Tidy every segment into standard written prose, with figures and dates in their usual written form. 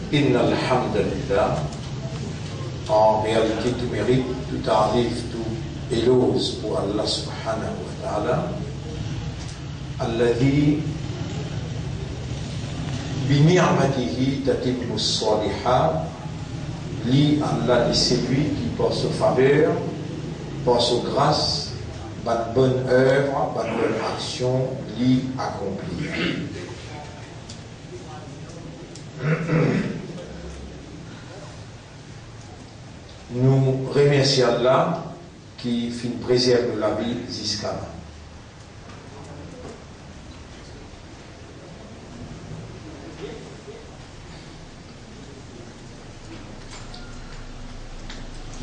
Inna alhamdulillah, en réalité tout mérite, tout arrive, tout éloge pour Allah subhanahu wa ta'ala, alladhi bi ni'matihi tatimmu as-salihat, li Allah c'est lui qui par sa faveur, par sa grâce, par bonne œuvre, par bonne action, li accomplit. Nous remercions Allah qui fait préserve la vie jusqu'à là.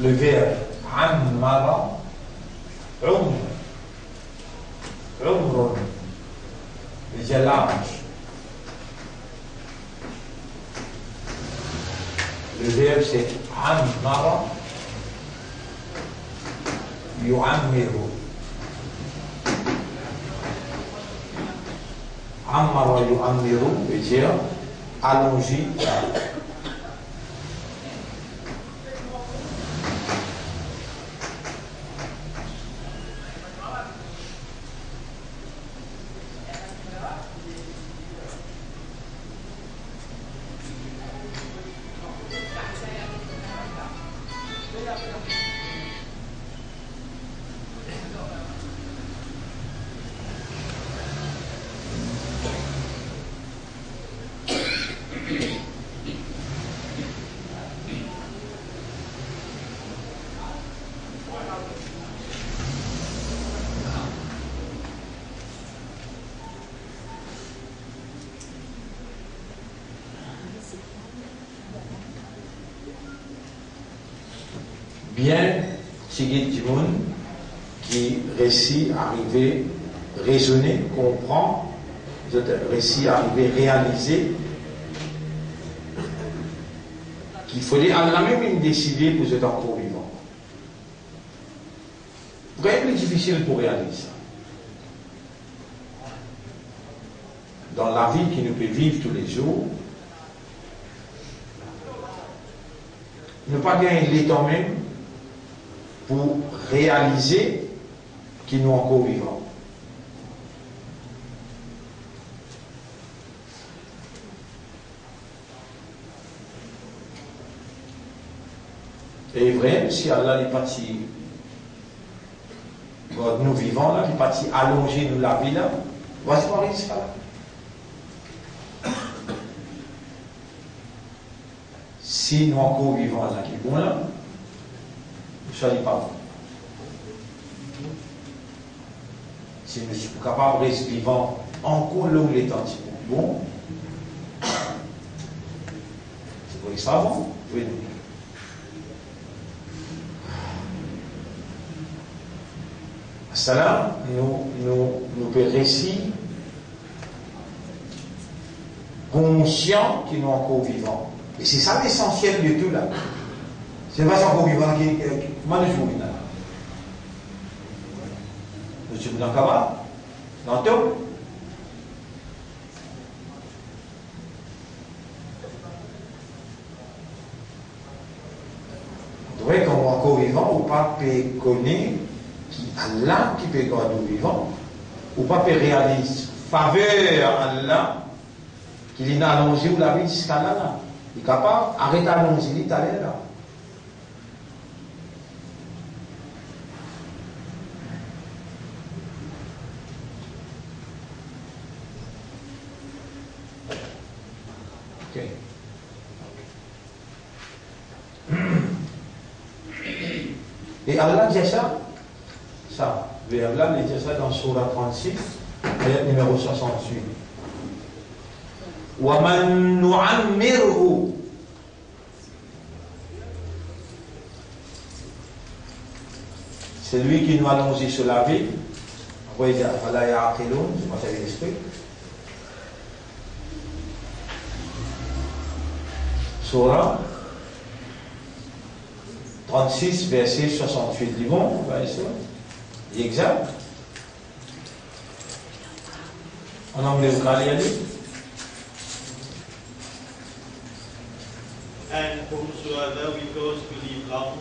Le verbe ammara, umrun, déjà large. Le verbe c'est ammara, yu'ammiru. Ammara yu'ammiru veut dire allongé. Bien, Sigid Timoun qui réussit à arriver, raisonner, comprend, réussit à arriver, réaliser qu'il fallait Allah même décider pour être encore vivant. Rien de plus difficile pour réaliser ça. Dans la vie qui nous peut vivre tous les jours, ne pas gagner les temps même pour réaliser qu'ils nous encore vivants. Et vrai, si Allah est parti, nous vivons là, il est parti allonger nous la vie là, voici pas réussir là. Si nous encore vivants là, qui bon là, ne soyez pas bon. Si nous sommes capables de rester vivants encore long les temps, bon, c'est pour les savants, oui. Cela, nous pouvons réussir conscients qu'ils sont encore vivants. Et c'est ça l'essentiel de tout là. C'est pas encore vivant qui moi je vous dis là. Je suis dans le cabas, dans le top. Vous voyez qu'on est encore vivant ou pas peut connaître qui Allah qui peut garder nous vivants ou pas peut réaliser faveur à Allah qu'il a allongé ou la vie jusqu'à là. Il est capable d'arrêter d'allonger, il est allé là. Et Allah dit ça, Allah dit ça dans Surah 36, ayat numéro 68. وَمَنْ نُعَمِّرْهُ, c'est lui qui nous allonge sur la vie. Après il dit فَلَا يَعْقِلُونَ, c'est pas ça l'esprit. Surah 36, verset 68. Dis bon, bien sûr. Exact. En anglais, vous allez y aller. And whomsoever we cause to live long,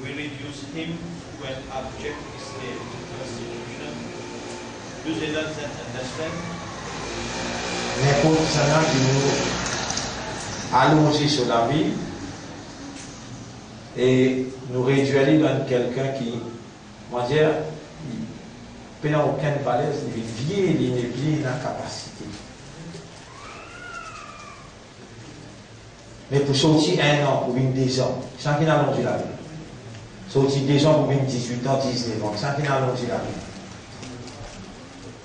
we reduce him to an abject state of constitution. Do they not understand? N'importe qui nous allonge sur la vie et nous réduit dans quelqu'un qui, moi dire, il n'a aucune valeur, il vit, il n'est plus dans la capacité. Mais pour sortir 1 an, pour une 2 ans, sans qu'il n'a allongé la vie. Sortir 2 ans pour une 18 ans, 19 ans, sans qu'il n'a allongé la vie.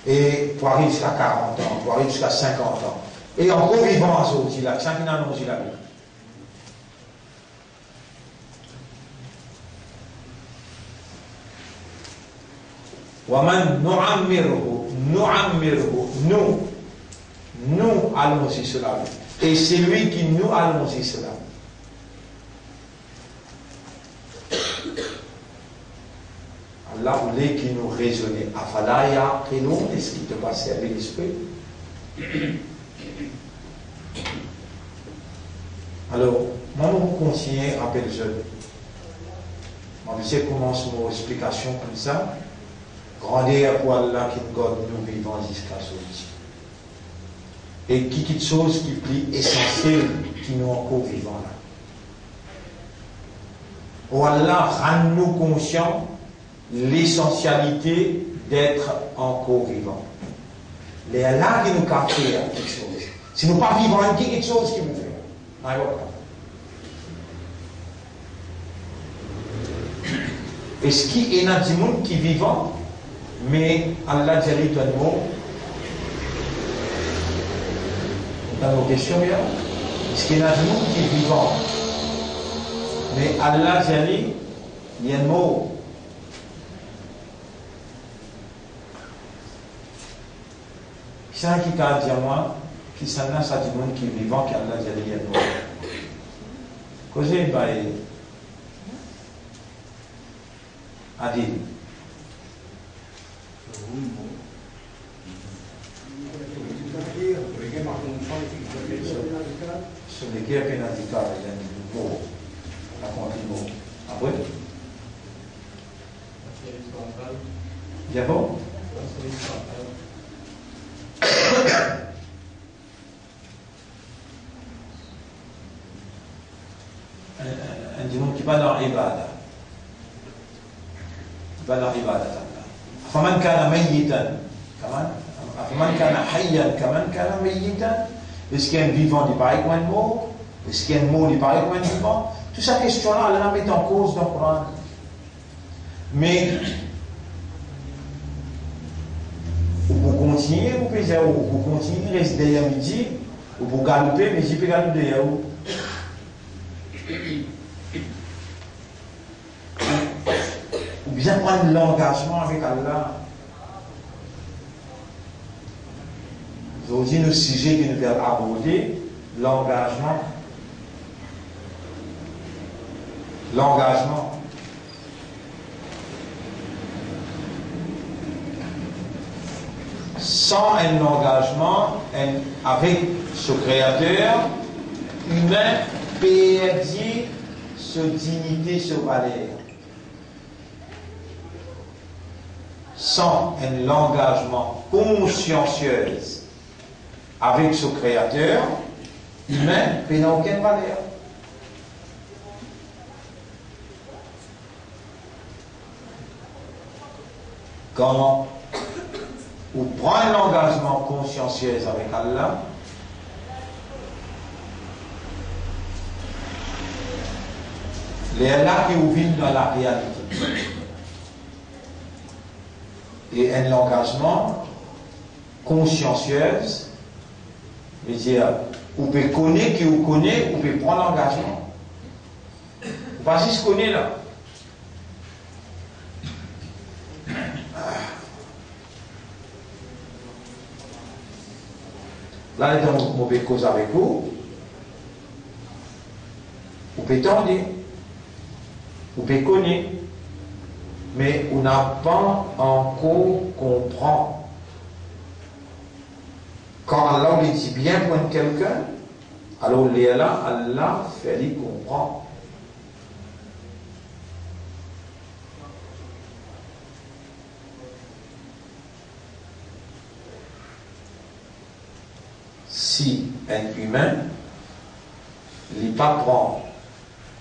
Et pour arriver jusqu'à 40 ans, pour arriver jusqu'à 50 ans. Et encore vivant à sortir là, sans qu'il n'a allongé la vie. Waman nu'ammirhu, nous allons-y cela. Et c'est lui qui nous allons-y cela. Allah voulait qu'il nous raisonne. Afalaya, prénom, est-ce qu'il te passe avec l'esprit? Alors, moi, je continue à appeler jeune. Moi, je sais comment mon explication comme ça. Grandeur pour Allah qui nous vivons jusqu'à ce jour. Et qui quelque chose qui est plus essentiel qui nous encore vivants là. Oh Allah, rend-nous conscients l'essentialité d'être encore vivant. Les Allah qui nous capte quelque chose. Si nous ne pas vivants, il y a quelque chose qui nous fait. Et ce qui est dans le monde qui est vivant, mais Allah dit à nous, dans nos questions, ce qui est dans le monde qui est vivant, mais Allah dit, il y a un mot. C'est un qui t'a dit à moi, qui s'en a, ça du monde qui est vivant, qui Allah dit, il y a un mot. Causez, bah, Adil. Sur les guerres pénalisées, il y a un mot. La continue. Après? Il y a bon? Un dimanche qui va dans l'ibada. Qui va dans l'ibada. فمن كان ميتا كمان فمن كان حيا كمان كان ميتا. Est-ce qu'il y a un vivant qui paraît comme un mort? Est-ce qu'il y a un mort qui paraît comme un vivant? Toute cette question-là, elle la met en cause dans le Coran. Mais vous continuez, vous pouvez dire, vous continuez, rester derrière midi, ou vous galoper, mais j'y peux galoper derrière vous. Ou bien prendre l'engagement avec Allah. Aujourd'hui, le sujet que nous allons aborder, l'engagement. L'engagement. Sans un engagement avec ce Créateur, humain perdit sa dignité, sa valeur. Sans un engagement consciencieux avec ce Créateur, humain n'a aucune valeur. Quand on prend l'engagement consciencieux avec Allah, les Allah qui vous vivent dans la réalité. Et un engagement consciencieux, veut dire, vous pouvez connaître qui vous connaît, vous pouvez prendre l'engagement. Vous pas juste connaître là. Là, il y a une mauvaise cause avec vous. Vous pouvez tendre, vous pouvez connaître, mais on n'a pas encore compris. Quand Allah lui dit bien prendre quelqu'un, Alors là, Allah fait lui comprendre. Si un humain ne pas prend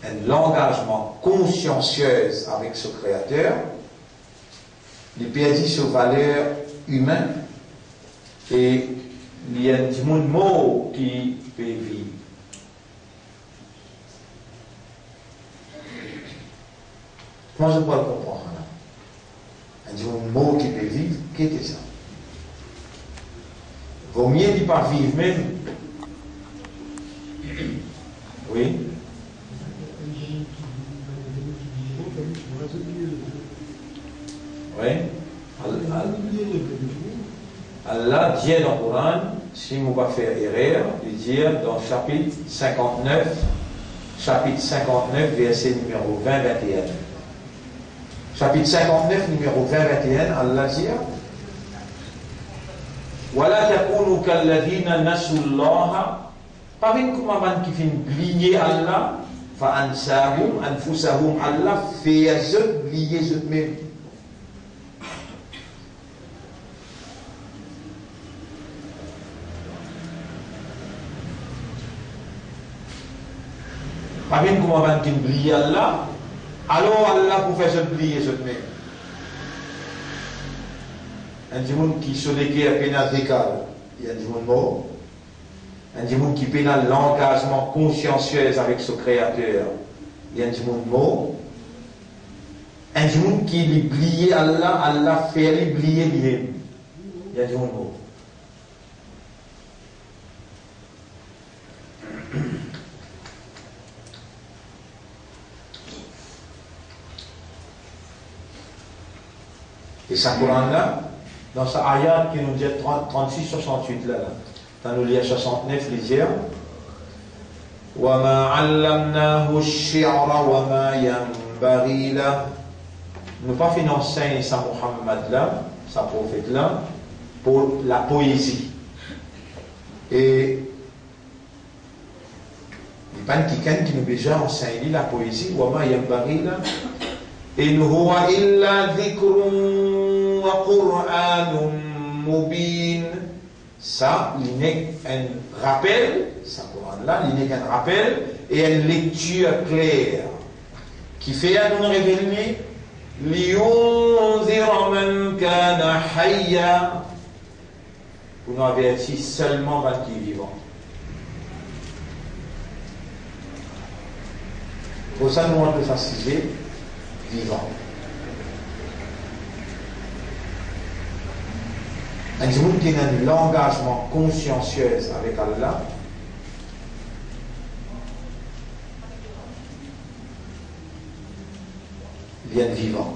un engagement consciencieux avec ce créateur, il perd sa valeur humaine et il y a un mot qui peut vivre. Comment je peux le comprendre là? Un mot qui peut vivre, qu'est-ce que c'est ça? Vaut mieux ne pas vivre même. Oui. Oui. Allah dit dans le Coran, si on va faire erreur, il dit dans chapitre 59, verset numéro 20-21. Chapitre 59, numéro 20-21, Allah dit ولا تكونوا كالذين نسوا الله pas une commandement qui vient oublier Allah فأنساهم أنفسهم Allah fait oublier eux-mêmes. Pas une commandement qui oublie Allah alors Allah pour faire oublier eux-mêmes. Un monde qui se déclare pénal décal, il y a un monde mort. Un monde qui pénal l'engagement consciencieux avec ce créateur, il y a un monde mort. Un monde qui oublie Allah, Allah fait oublier lui-même, il y a un monde mort. Et ça Coran là, dans sa ayat qui nous dit 36-68 là, dans nous lire 69, les dire وَمَا عَلَّمْنَاهُ الشِّعْرَ وَمَا يَنْبَغِي لَهُ. Nous pas financer sa Muhammad là, sa prophète là, pour la poésie. Et il n'y a pas quelqu'un qui nous déjà enseigné la poésie, وَمَا يَنْبَغِي لَهُ. إِنْ هُوَ إِلَّا ذِكْرٌ وَقُرْآنٌ مُبِينٌ. Ça, il n'est qu'un rappel, ça Coran-là, il n'est qu'un rappel et une lecture claire qui fait à nous révéler لِيُنذِرَ مَنْ كَانَ حَيًّا, pour nous avertir seulement par qui est vivant. Pour ça, nous on peut s'assiser vivant. Un monde qui a un engagement consciencieux avec Allah, il vient vivant.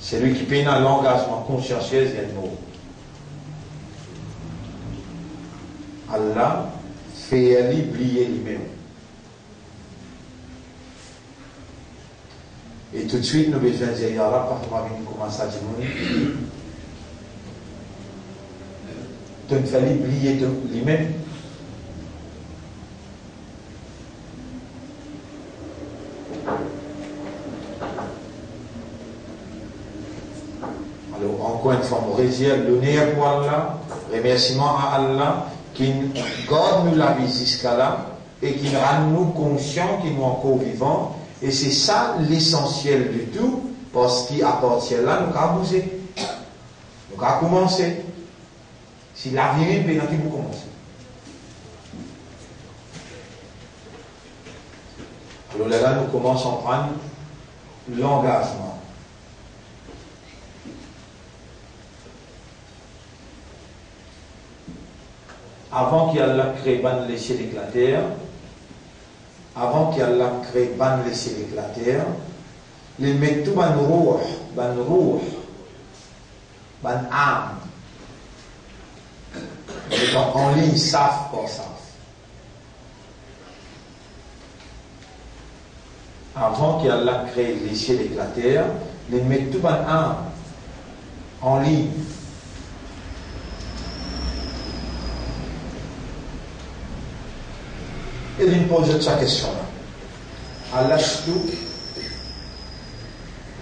C'est lui qui peine à l'engagement consciencieux et mort. Allah fait oublier lui-même. Et tout de suite, nous besoin de dire, Ya Rab, quand on commence à dire, tu ne fallait oublier lui-même. Alors, encore une fois, on réserve l'honneur pour Allah, remerciement à Allah, qui garde nous la vie jusqu'à là, et qui rend nous conscients qu'il nous encore vivants. Et c'est ça l'essentiel du tout, parce qu'il appartient là, nous avons bougé. Nous avons commencé. Si la vie est bien, nous commencer. Alors là, nous commençons à prendre l'engagement. Avant qu'il y ait la créé, les ciels et la terre, avant qu'Allah crée ban les ciels et la terre, les met tout ban rouh, ban âme. En ligne, savent pour ça. Avant qu'Allah crée les ciels et la terre, les met tout ban âme en ligne. Et il pose sa question-là. Alastu,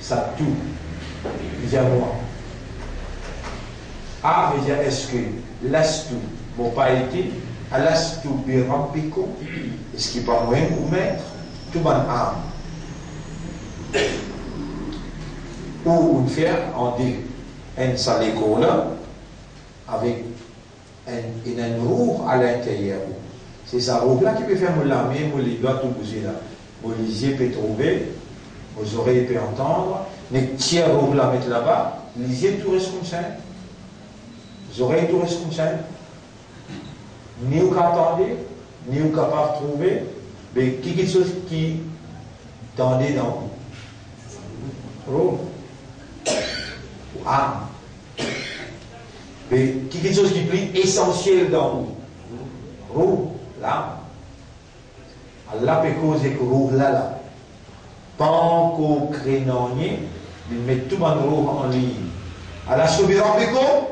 ça tout. Il dit à moi. Ah, veut dire est-ce que l'astu, bon pas été, alastu bi rabbikum, est-ce qu'il pas moi ou maître, tout ban âme. Ou une faire, on dit, un saléco là, avec une roue à l'intérieur. C'est sa roue-là qui peut faire mon lame, mon les doigts tout bouger là. Mon lisier peut trouver, vos oreilles peuvent entendre, mais tiers roue-là mettre là-bas, lisier tout reste comme ça. Vos oreilles tout reste comme ça. Ni vous attendez, ni vous capable de trouver, mais quelque chose qui tendait dans vous. Roue. Ou âme. Mais quelque chose qui est plus essentiel dans vous. Roue. L'âme. Allah peut causer que roue là. Tant qu'au crénonier, il met tout le roue en ligne. Allah subit rabbikum.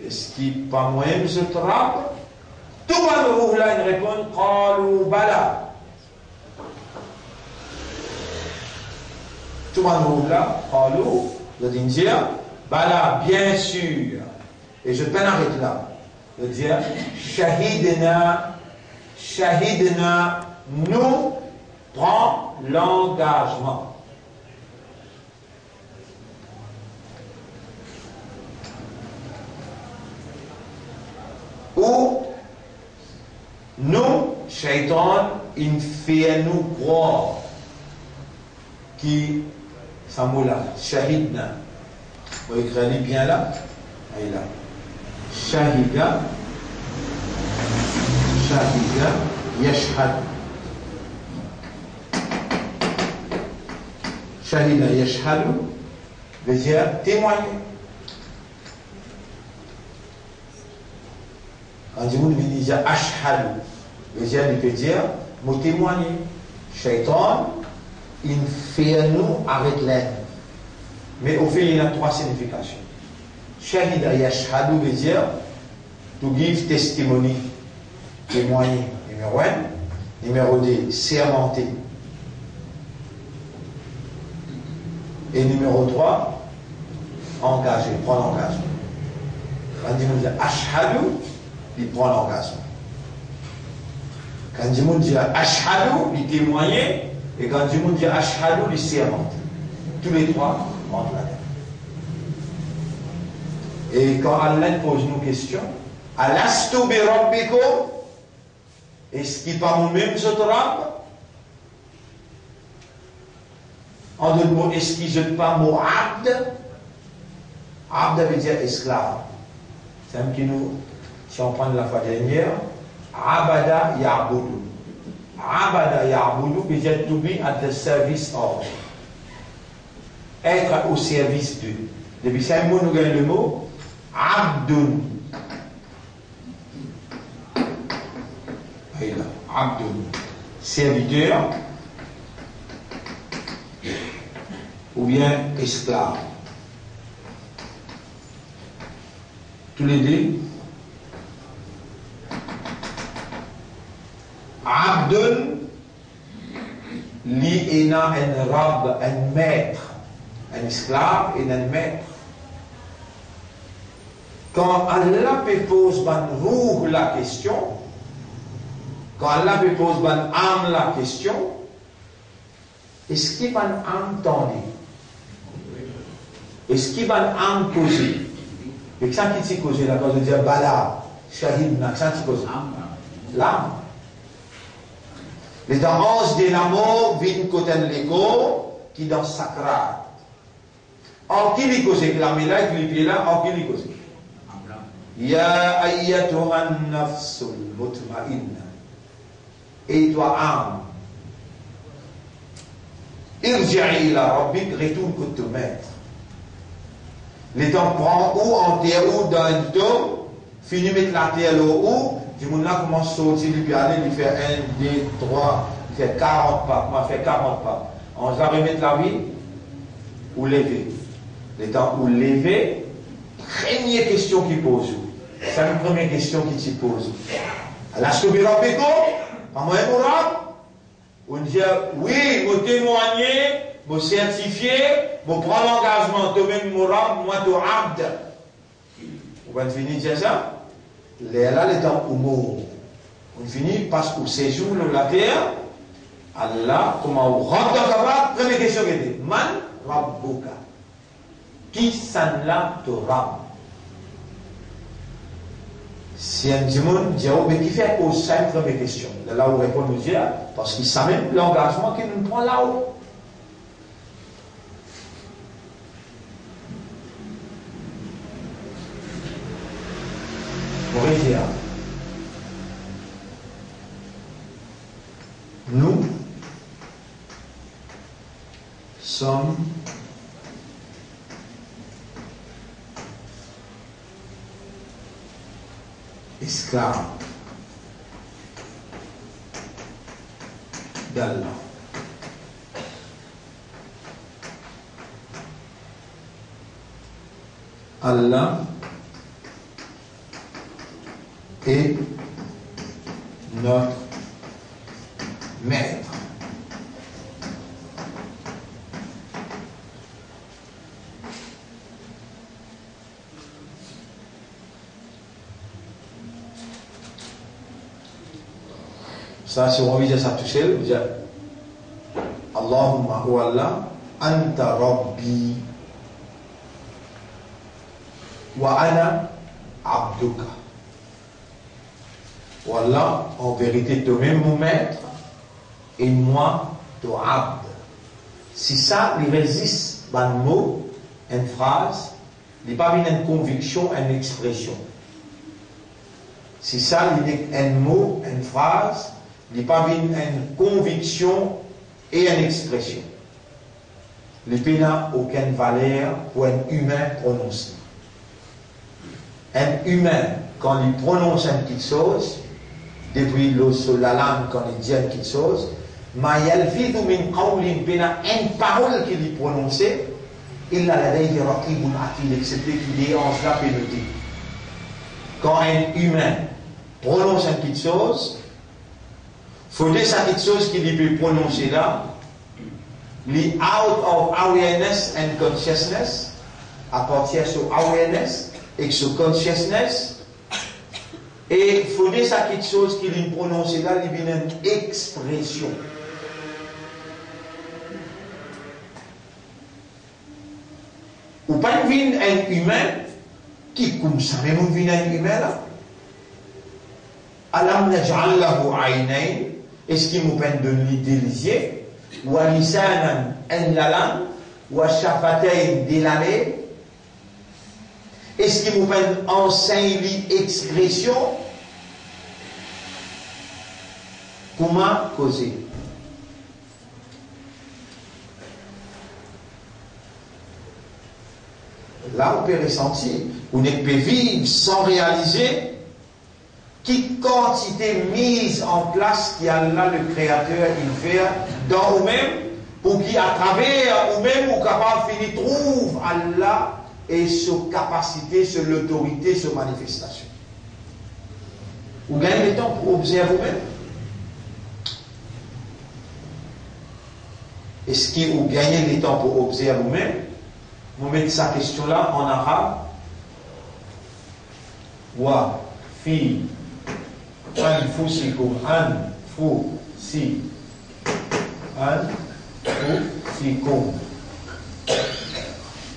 Est-ce qu'il pas moyen se trappe? Tout le roue là, il répond qalu bala. Tout le roue là, qalu, je dis dire bala, bien sûr. Et je peux arrêter là. De dire shahidna, nous prend l'engagement. Ou nous, shaitan, il fait nous croire qui, ça mot là, shahidna. Vous écrivez bien là, et là. Shahida yashhad. Shahida yashhad veut dire témoigner. Quand vous dites ashhad, veut dire vous témoigner. Shaitan, il fait nous avec l'aide. Mais au fait, il y a trois significations. Shahida yashhadu veut dire to give testimony, témoigner. Numéro 1. Numéro 2, sermenter. Et numéro 3, engager, prendre l'engagement. Quand il dit ashhadu, il prend l'engagement. Quand il dit ashhadu, il témoigner. Et quand il dit ashhadu, il sermenter. Tous les trois rentrent là-dedans. Et quand Allah pose nos questions, alastu bi rabbikum, est-ce qu'il pas nous-mêmes se trompe? En d'autres mots, est-ce qu'il ne jette pas mot abd? Abd veut dire esclave. C'est un qui nous, si on prend la fois dernière, abada ya'budu. Abada ya'budu veut dire to be at the service of. Être au service d'eux. Depuis 5 mots, nous gagnons le mot Abdun. Et là, Abdun. Serviteur ou bien esclave. Tous les deux. Abdun li ena un rab, un maître. Un esclave et un maître. Quand Allah pose ban roux la question, quand Allah pose ban âme la question, est-ce qu'il ban âme tendue? Est-ce qu'il ban âme causée? Et ça qui s'est causé là, quand je dis bala, shahid, ça qui cause l'âme. Les anges de l'amour viennent côté de l'ego qui dans sacral. En qui lui cause la médaille qui lui est là, en qui lui cause? Ya ayyatuhan nafsul mutma'inna. Et toi, âme, irji'i ila rabbik, retourne que te maître. Les temps prend ou en terre ou dans un dos, finit mettre la terre là où, du monde là commence à sortir, lui aller, lui faire 1, 2, 3, il fait 40 pas, comment fait 40 pas. On va remettre la vie, ou lever. Les temps où lever, première question qu'il pose. C'est la première question qu'il se pose. Allah subhanahu wa ta'ala, Pas moi, mon rab. On dit, oui, vous témoignez, vous certifiez, vous prenez l'engagement, toi-même, mon rab, moi, tu abd. Vous pouvez finir de dire ça? Là, les temps humour. On finit parce qu'au séjour de la terre, Allah, comment on rentre dans la barre, première question qui était, Man Rabbuka. Qui s'en l'a te rab? Si un démon dit, oh, mais qui fait au sein de première question? Là où répond nous dire, parce qu'il sait même l'engagement qu'il nous prend là-haut. Pour dire, nous sommes esclaves d'Allah. Allah est notre maître. Ça, si on vise ça tout seul, vous dites Allahumma wa Allah, anta rabbi wa ana abduka. Wallah, en vérité, toi-même mon maître et moi, ton abd. Si ça, il résiste un mot, une phrase, il n'est pas une conviction, une expression. Si ça, il est un mot, une phrase, il n'est pas une conviction et une expression. Il n'a aucune valeur pour un humain prononcé. Un humain, quand il prononce une petite chose, depuis la langue, quand il dit une petite chose, mais il y a une parole qu'il est prononcée, il a la lèvre raqibun atid, excepté qu'il est en cela pénoté. Quand un humain prononce une petite chose, il faut dire cette petite chose qu'il peut prononcer là, il out of awareness and consciousness, à partir de awareness et de consciousness. Et il faut dire ça quelque chose qu'il est prononcé là, il y a une expression. Ou pas une un humain qui comme ça, même une un humain là. Alam naj'al lahu aynayn, est-ce qu'il nous peine de l'idée les yeux, wa lisanan en la langue, wa shafatayn de la lèvre. Est-ce qu'il nous peine enseigner l'expression? Comment causer? Là, on peut ressentir, on ne peut vivre sans réaliser quelle quantité mise en place qui Allah, le Créateur, il fait dans nous-mêmes, pour qu'à travers nous-mêmes, ou capable de finir trouve Allah et sa capacité, sa l'autorité, sa manifestation. Vous gagnez le temps pour observer vous-même. Est-ce que vous gagnez le temps pour observer vous-même? Vous mettez sa question-là en arabe. Wa fi anfusikum anfusikum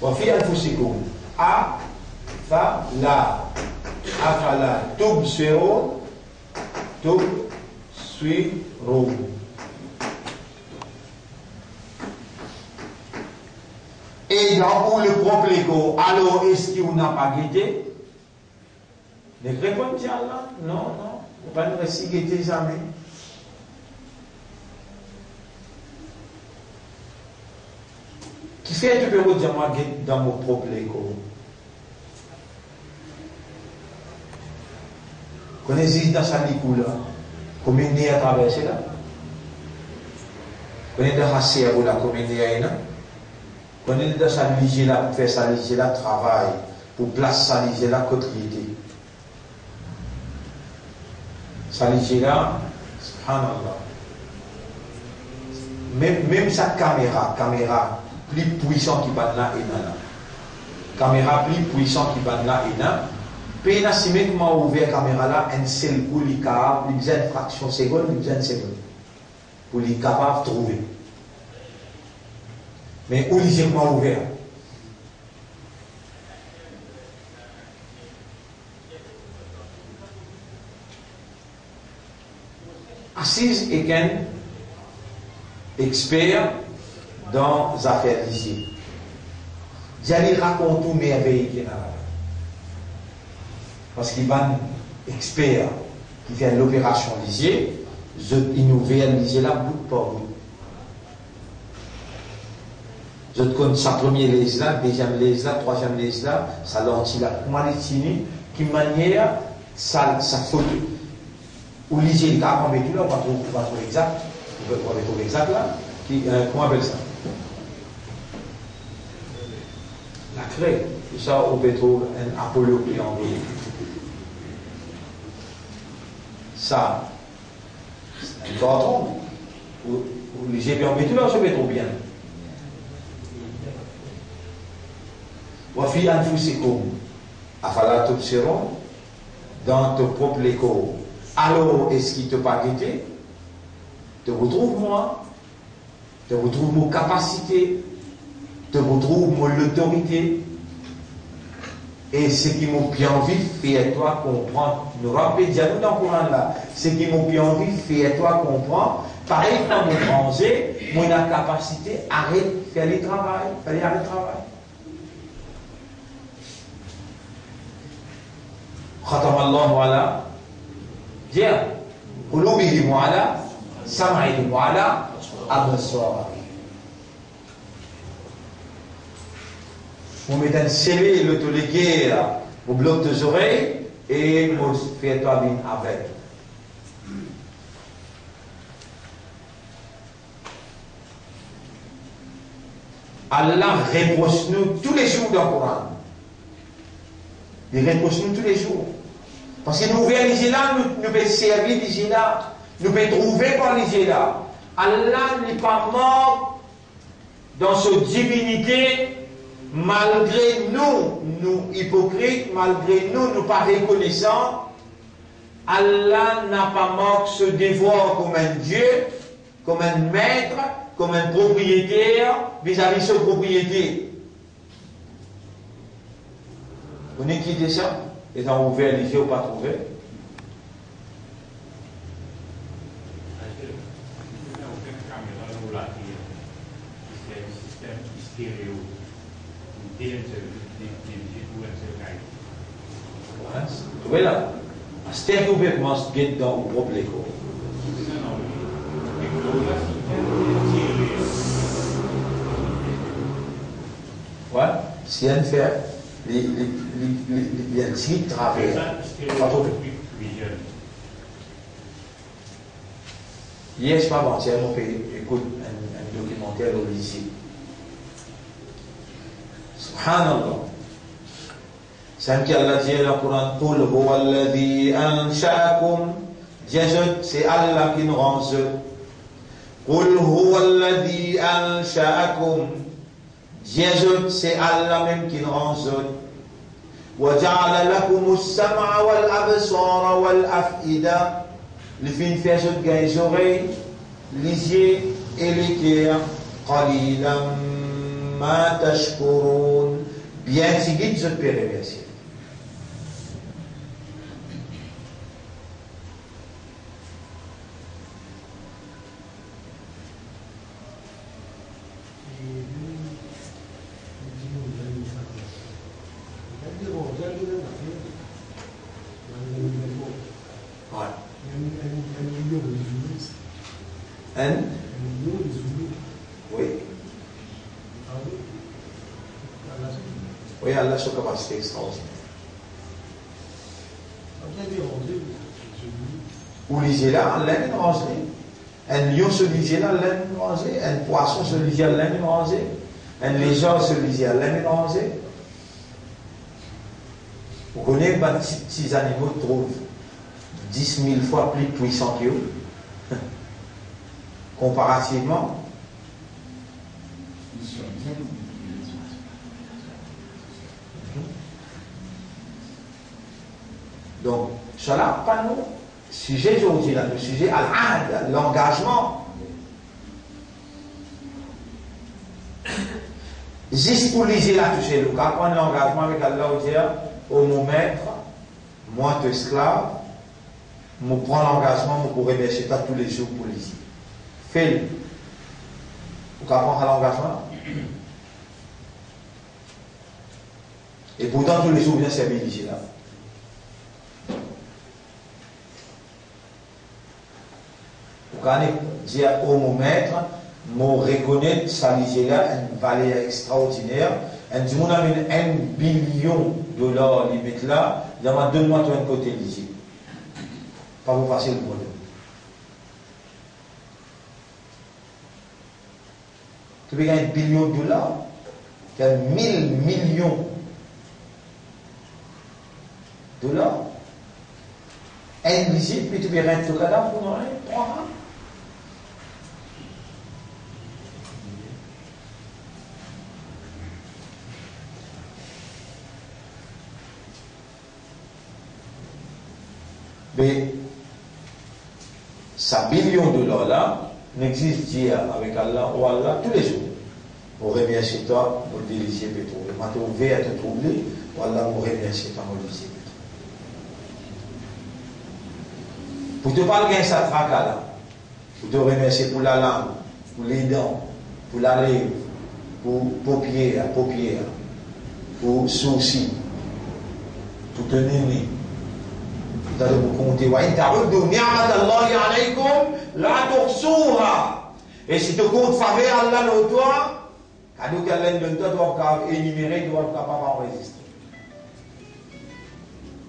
wa fi anfusikum afala tubsirun. Et dans le propre, alors est-ce qu'on n'a pas guetté? Ne répondez à Allah? Non, non. On va ne pas guetter jamais. Qui fait que je peux dire moi dans mon propre écho? Connaissez dans sa licoule là? Combien de à traverser là? Combien de racières ou là? Combien de là? Quand on est dans sa ligue là, pour faire sa ligue là, travail, pour placer sa ligue là, côté. Sa ligue là, Subhanallah. Même sa caméra plus puissante qui va là et là. Caméra plus puissante qui va là et là. Puis il a si comment ouvert la caméra là, un seul coup, il a besoin de fraction seconde, il a besoin de seconde. Pour être capable de trouver. Mais où il est comment ouvert? Assise et qu'un expert dans les affaires d'ici. J'allais raconter tout merveille qu'il y a là. Parce qu'il va un expert qui fait l'opération d'ici, il nous réalise là bout par bout. Je connais sa première lèse là, deuxième lèse là, troisième lèse là, sa lentille là. Comment les qui manière sa photo. Ou lisez le cas, on met tout là, on va trouver exact. On va trouver exact là. Comment on appelle ça? La craie. Tout ça, on peut trouver un Apollo qui est envoyé. Ça, un carton. Ou lisez bien, on met tout là, je vais trop bien. Wafi anfusikum, afala tubsirun, dans ton propre écho. Alors, est-ce qu'il te pas guetté? Te retrouve moi, te retrouve mon capacité, te retrouve mon autorité. Et ce qui m'a bien envie, fais-toi comprendre. Nous rappelons déjà nous dans le Coran là. Ce qui m'a bien envie, fais-toi comprendre. Pareil dans mon français, mon capacité, arrête, fais le travail, fais le travail. ختم الله على قلوبهم وعلى سمعهم وعلى أبصارهم. On met un scellé le tolégué au bloc des oreilles et on fait toi bien avec. Allah reproche-nous tous les jours dans le Coran. Il reproche-nous tous les jours. Parce que nous réalisons là, nous pouvons servir les là, nous pouvons trouver par les là. Allah n'est pas mort dans sa divinité, malgré nous hypocrites, malgré nous pas reconnaissants. Allah n'a pas mort se dévoile comme un Dieu, comme un maître, comme un propriétaire vis-à-vis de sa propriété. Vous avez quitté ça? Et ont ouvert les yeux ou pas trouvé? Vous voyez là? C'est un gouvernement qui est dans le propre écho. Ouais, si elle fait les titres travers. Hier, je pas avant-hier, on écoute un documentaire au lycée. Subhanallah. C'est qui Allah dit dans le Coran, Qul huwa alladhi ansha'akum. C'est Allah qui nous rend ce. Qul huwa alladhi ansha'akum. C'est Allah même qui nous rend ce. وَجَعَلَ لَكُمُ السَّمْعَ وَالْأَبْصَارَ وَالْأَفْئِدَةَ. Le fin fait ce que les oreilles, les yeux et les cœurs. قَلِيلًا مَا تَشْكُرُونَ. Bien seguido, je peux remercier. Oui. Oui, Allah a sa capacité extraordinaire. Ou lisez là, Allah est rangé. Un lion se lisait là, Allah est rangé. Un poisson se lisait, Allah est rangé. Un lézard se lisait, Allah est rangé. Vous connaissez, ces animaux trouvent 10 000 fois plus puissants que eux. comparativement. Donc, cela, pas nous. Sujet aujourd'hui, là, le sujet al-ahd, l'engagement. Juste pour liser la toucher, le cas, prendre l'engagement avec Allah, dire, au mon maître, moi, ton esclave, je prends l'engagement pour remercier toi tous les jours pour liser. Fais-le. Vous comprenez l'engagement? Et pourtant, tous les jours, bien servir liser là. Vous allez dire au mon maître, mon reconnaître sa là une valeur extraordinaire. Un dit, on a mis $1 billion limite là, il y a donne-moi toi un côté lisier. Pas vous passer le problème. Tu peux gagner $1 billion, il y a 1000 millions $. Un lisier, puis tu peux rien tout cadavre pour rien, prends. Mais ça $1 billion là n'existe dire avec Allah ou Allah tous les jours. Vous remercier toi, vous délicier pétrole. Quand tu es ouvert à te troubler, ou Allah vous remercier toi, vous délicier pétrole. Pour te parler de ça tracas là, pour te remercier pour la langue, pour les dents, pour la lèvre, pour paupières, pour sourcils, pour te nez. Vous allez vous compter. Et si tu comptes faveur Allah dans toi, cadeau qu'Allah donne toi, tu vas énumérer, tu vas pas enregistrer.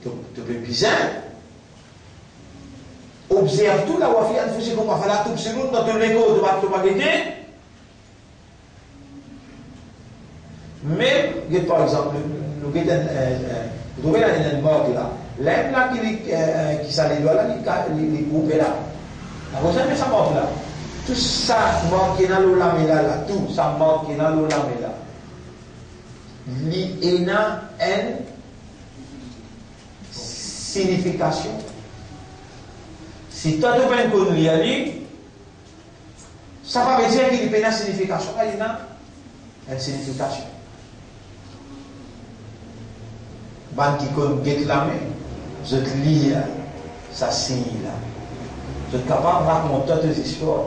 Tu peux bizarre. Observe tout la wafi, il faut qu'on va faire la touche sur nous, dans ton égo, tu vas te guetter. Mais, par exemple, nous trouvez la mort là. L'aime là qui s'allait là, les groupes là. La prochaine, mais ça monte là. Tout ça mort qui est dans l'olamé là, tout ça mort qui est dans l'olamé là. Il y a une signification. Si toi tu penses qu'on y aller, ça ne veut pas dire qu'il y a une signification. Il y a une signification. Ban qui connaît la main, je te lis là, ça signe là. Je suis capable de raconter toutes les histoires.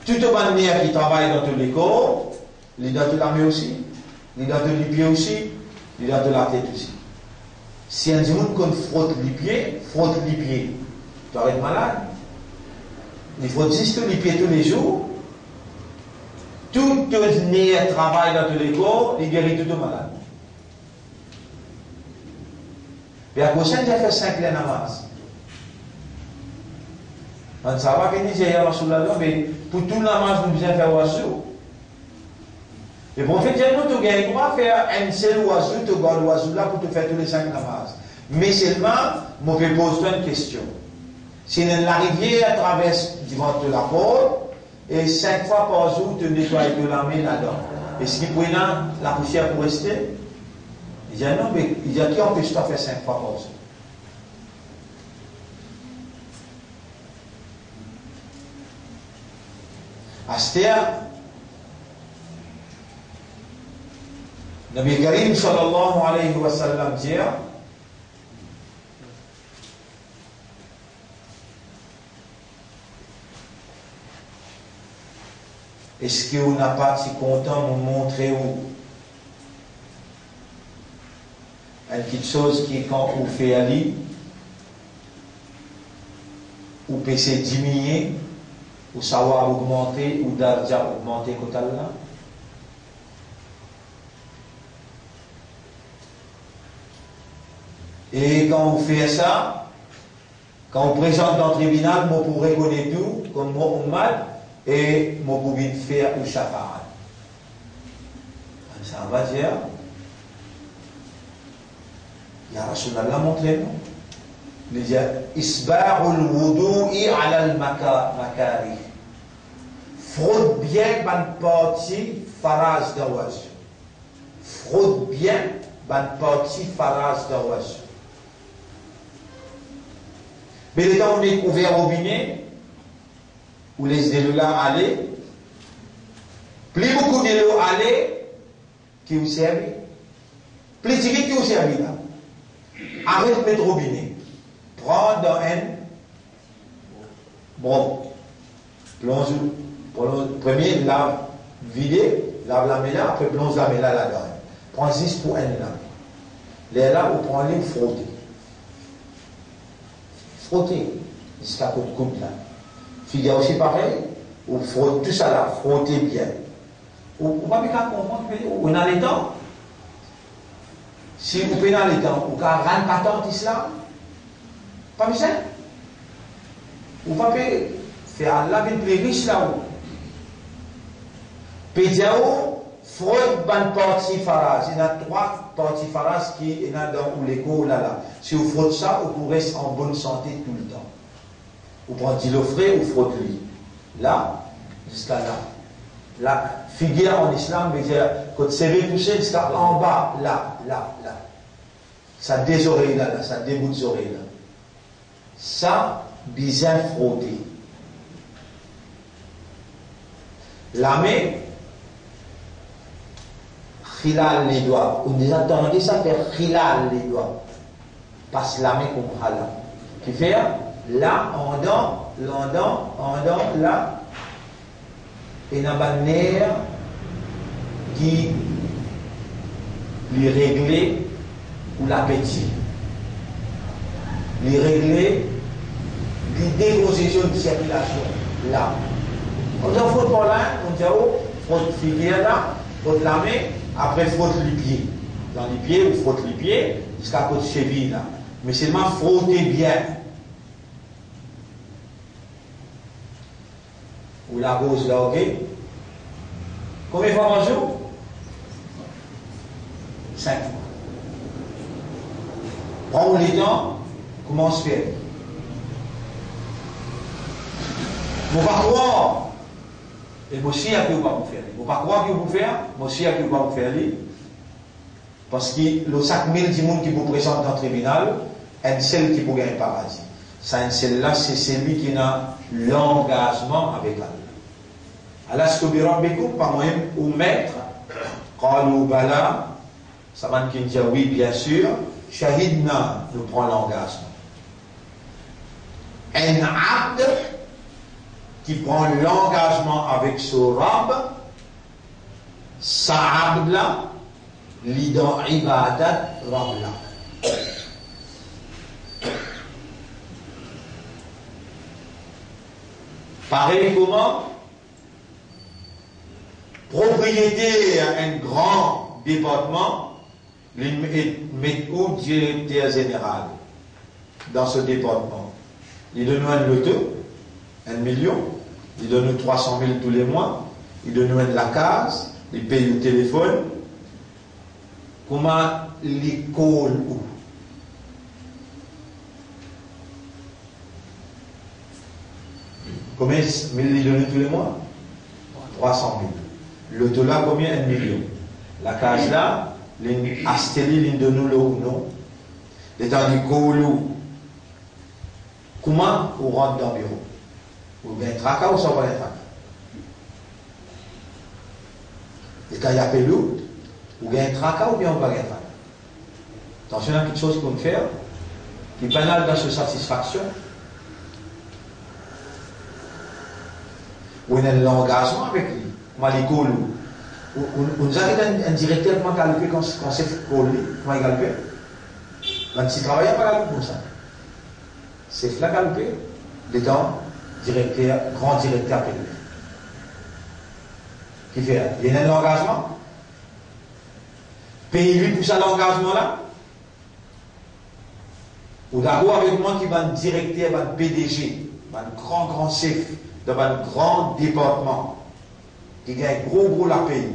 Tout le monde qui travaille dans tous les corps, il doit de la main aussi, il doit de les pieds aussi, il doit de la tête aussi. Si un monde qu'on frotte les pieds, tu vas être malade. Il faut juste les pieds tous les jours. Tout le nez travaille dans tous les corps, il guérit tout le malade. Et à la prochaine, j'ai fait 5 namaz. On ne sait pas que Nigeria va sur la langue, mais pour tout le namaz, nous devons faire oiseau. Le prophète dit, nous, tu gagnes pas faire un seul oiseau, tu gardes l'oiseau là pour te faire tous les 5 namaz. Mais seulement, je vais poser une question. Si la rivière traverse devant la porte, et 5 fois par jour, tu nettoies de la main là-dedans. Est-ce qu'il peut la poussière pour rester? Il dit non, mais il dit qui empêche toi de faire 5 fois par jour? Astéa, Nabi Karim sallallahu alayhi wa sallam dit est-ce qu'on n'a pas si content de nous montrer où quelque chose qui est quand on fait aller ou peut se diminuer ou savoir augmenter ou déjà augmenter côté là. Et quand on fait ça, quand on présente dans le tribunal, on peut reconnaître tout comme on mal et on peut faire ou shafaat. Ça va dire Ya Rasulallah, montrez-nous. Il dit Isba'ul wudu'i ala al-makari. Frotte bien ban partie farage d'awaj. Frotte bien ban partie farage d'awaj. Mais le temps où on est ouvert au robinet, où les élus là aller, plus beaucoup d'élus aller qui vous servent, plus vite qui vous servent là. Arrête de mettre au robinet. Prends dans un bon. Plonge. Premier, lave, vider, lave la méla, après plonge la méla là-dedans. Prends 6 pour un là. Les là, vous prenez, vous frottez. Frottez, jusqu'à côté de coupe là. Figure aussi pareil, vous frottez tout ça là, frottez bien. Vous ne pouvez pas comprendre, vous dans les temps. Si vous pouvez dans les temps, vous pouvez rendre 14 d'islam. Pas besoin. Vous pouvez faire la vie plus riche là-haut. Pédiao, frotte ban partie farage. Il y a 3 parties farage qui est dans l'écho là. Si vous frottez ça, vous pourrez rester en bonne santé tout le temps. Vous prenez l'eau frais, vous frottez. Là, jusqu'à là. La figure en islam veut dire quand c'est touché jusqu'à en bas, là. Ça des oreilles là, ça déboute des oreilles là. Ça, bien frotter. La main, khilal les doigts. Vous entendez ça faire khilal les doigts. Passe la main comme halal. Qui fait là, en dent, là. Et dans la manière qui lui régler ou l'appétit. Lui régler, lui déposition de circulation. Là. On dit frotte pour là, on dit frotte figure là, frotte la main, après frotte les pieds. Dans les pieds, ou frotte les pieds, jusqu'à côté de cheville là. Mais seulement frotter bien. Ou la gauche là, ok? Combien de fois par jour? 5 fois. Prends les temps, comment se faire? Vous ne pouvez pas croire. Et moi aussi, il y a que vous pas vous faire. Vous ne pouvez pas croire que vous pouvez faire. Moi aussi, il y a que vous pas vous faire. Parce que le 5000 du monde qui vous présente dans le tribunal, un seul qui peut gagner le paradis. Ça, celle-là, c'est celui qui a l'engagement avec Allah. Allah, ce que vous avez par moi ou maître, Qalou Bala, ça va nous dire oui, bien sûr, Shahidna nous prend l'engagement. Un abd qui prend l'engagement avec son rab, sa abd-là, l'ident ibadat rab-là. Pareil comment propriétaire un grand département, il met où directeur général dans ce département. Il donne un loto, 1 million, il donne 300 000 tous les mois, il donne la case, il paye le téléphone. Comment l'école où? Combien il donne tous les mois? 300 000. Le dollar, combien? 1 million. La case là, l'astélie, il donne le ou non. L'état du colou. Comment on rentre dans le bureau? Ou bien tracas ou sans pas les tracas? L'état il y a pelou, ou bien tracas ou bien on va gagner tracas? Attention à quelque chose qu'on peut faire, qui est banal dans sa satisfaction. Ou il y a l'engagement avec lui. Malikolu. On nous a dit un directeur comment calculer quand c'est collé, comment il calcule. Même s'il travaille pas calculer comme ça. C'est là calculer, l'étant directeur, grand directeur PLF. Qui fait? Il y a un engagement. Paye-lui pour ça l'engagement là. Ou d'accord avec moi qui va un directeur, un PDG, un grand chef dans un grand département qui gagne gros la paye.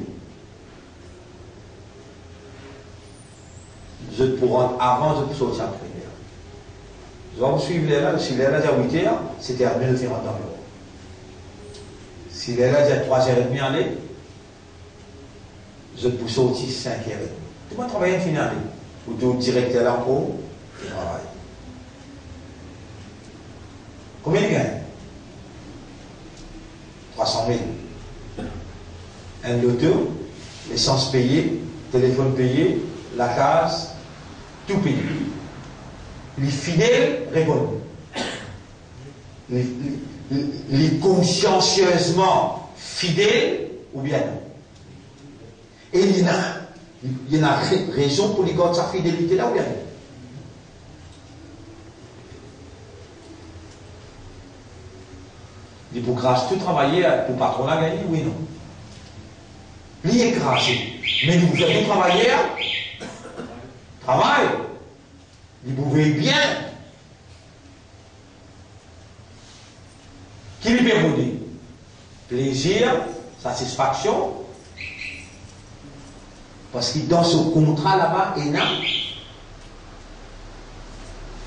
je pour rendre avant, je peux sortir après. Je vais vous suivre là, si là, j'ai 8 heures, c'était à 1000 faire dans l'eau. Si là, j'ai 3h30 aller, je peux sortir 5h30. Tu vas travailler un final, ou tu es directeur là pour tu travailles. Combien il gagne? 300 000. Un loto, l'essence payée, téléphone payé, la case, tout payé. Les fidèles répondent. Les consciencieusement fidèles ou bien non. Et il y a raison pour les garder sa fidélité là ou bien non. Il faut grâce tout travailler pour le patron la gagner, oui non. Il est grâce. Mais vous faites tout travailler, travail. Vous pouvez bien. Qui lui permet? Plaisir, satisfaction. Parce que dans ce contrat là-bas, il y a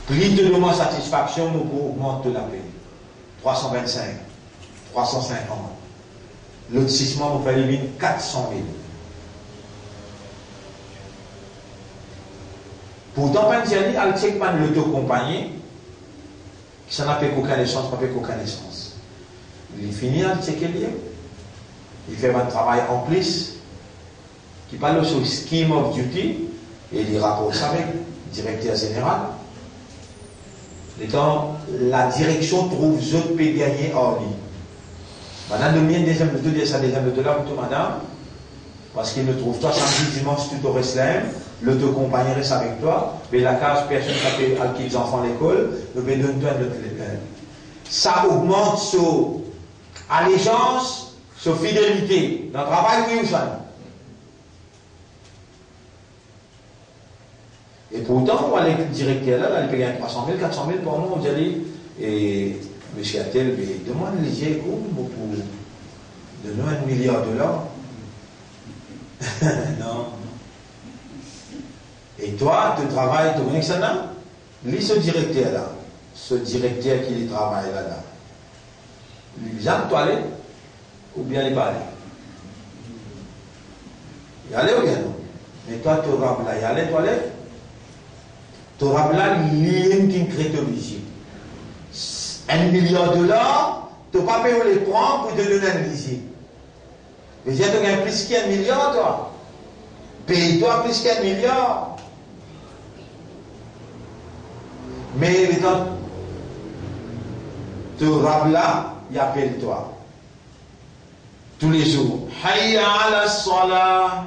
plus de demande satisfaction, nous augmentons la paix. 325, 350. Lotissement, vous fallait 400 000. Pourtant, quand il y a un checkman de l'auto-compagnie, ça n'a pas qu'aucune essence, pas qu'aucune essence. Il finit à checker le il fait un travail en plus, qui parle sur scheme of duty, et il rapporte ça avec le directeur général. Étant, la direction trouve autres peut gagner hors lui. Madame, le mien, deuxième loto, ça deuxième loto là, pour madame, parce qu'il ne trouve pas samedi, dimanche, tout au Reslam, l'auto-compagnie reste avec toi, mais la case, personne qui a les enfants à l'école, le bédouin doit le téléphone. Ça augmente son allégeance, sa fidélité dans le travail, oui ou ça. Et pourtant, on va aller le directeur là, il paye 300 000, 400 000 par mois, on dit, et M. Attel, demande les échos pour donner $1 milliard. Non. Et toi, tu travailles, tu connais que ça là? Lis ce directeur là, ce directeur qui travaille là, lui vient toi aller, ou bien il va aller? Il aller ou bien non? Mais toi, tu auras là, il aller, toi aller? Tu auras là l'île qui crée ton lycée. $1 milliard, tu n'as pas payé les prendre pour te donner un lycée. Mais tu as plus qu'1 milliard, toi. Paye-toi plus qu'1 milliard. Mais quand tu auras là, il appelle toi. Tous les jours. Hayya ala salah.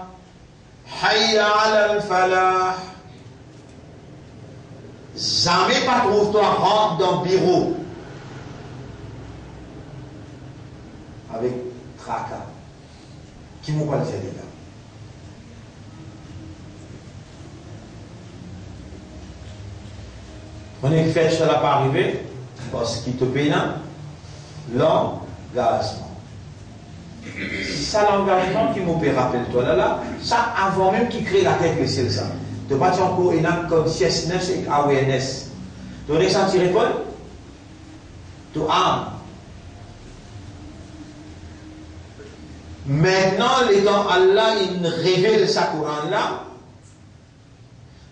Hayya ala al-falah. Jamais pas trouve-toi rentre dans le bureau avec tracas. Qui m'ont pas le fait là? On est fait, ça n'a pas arrivé parce qu'il te paye l'engagement. Ça, l'engagement qui m'a fait, rappelle-toi là, ça avant même qu'il crée la tête, c'est ça. Tu vas encore une consciousness et awareness. Tu as ressenti l'école? Tu as. Maintenant, les temps Allah, il révèle sa Coran là.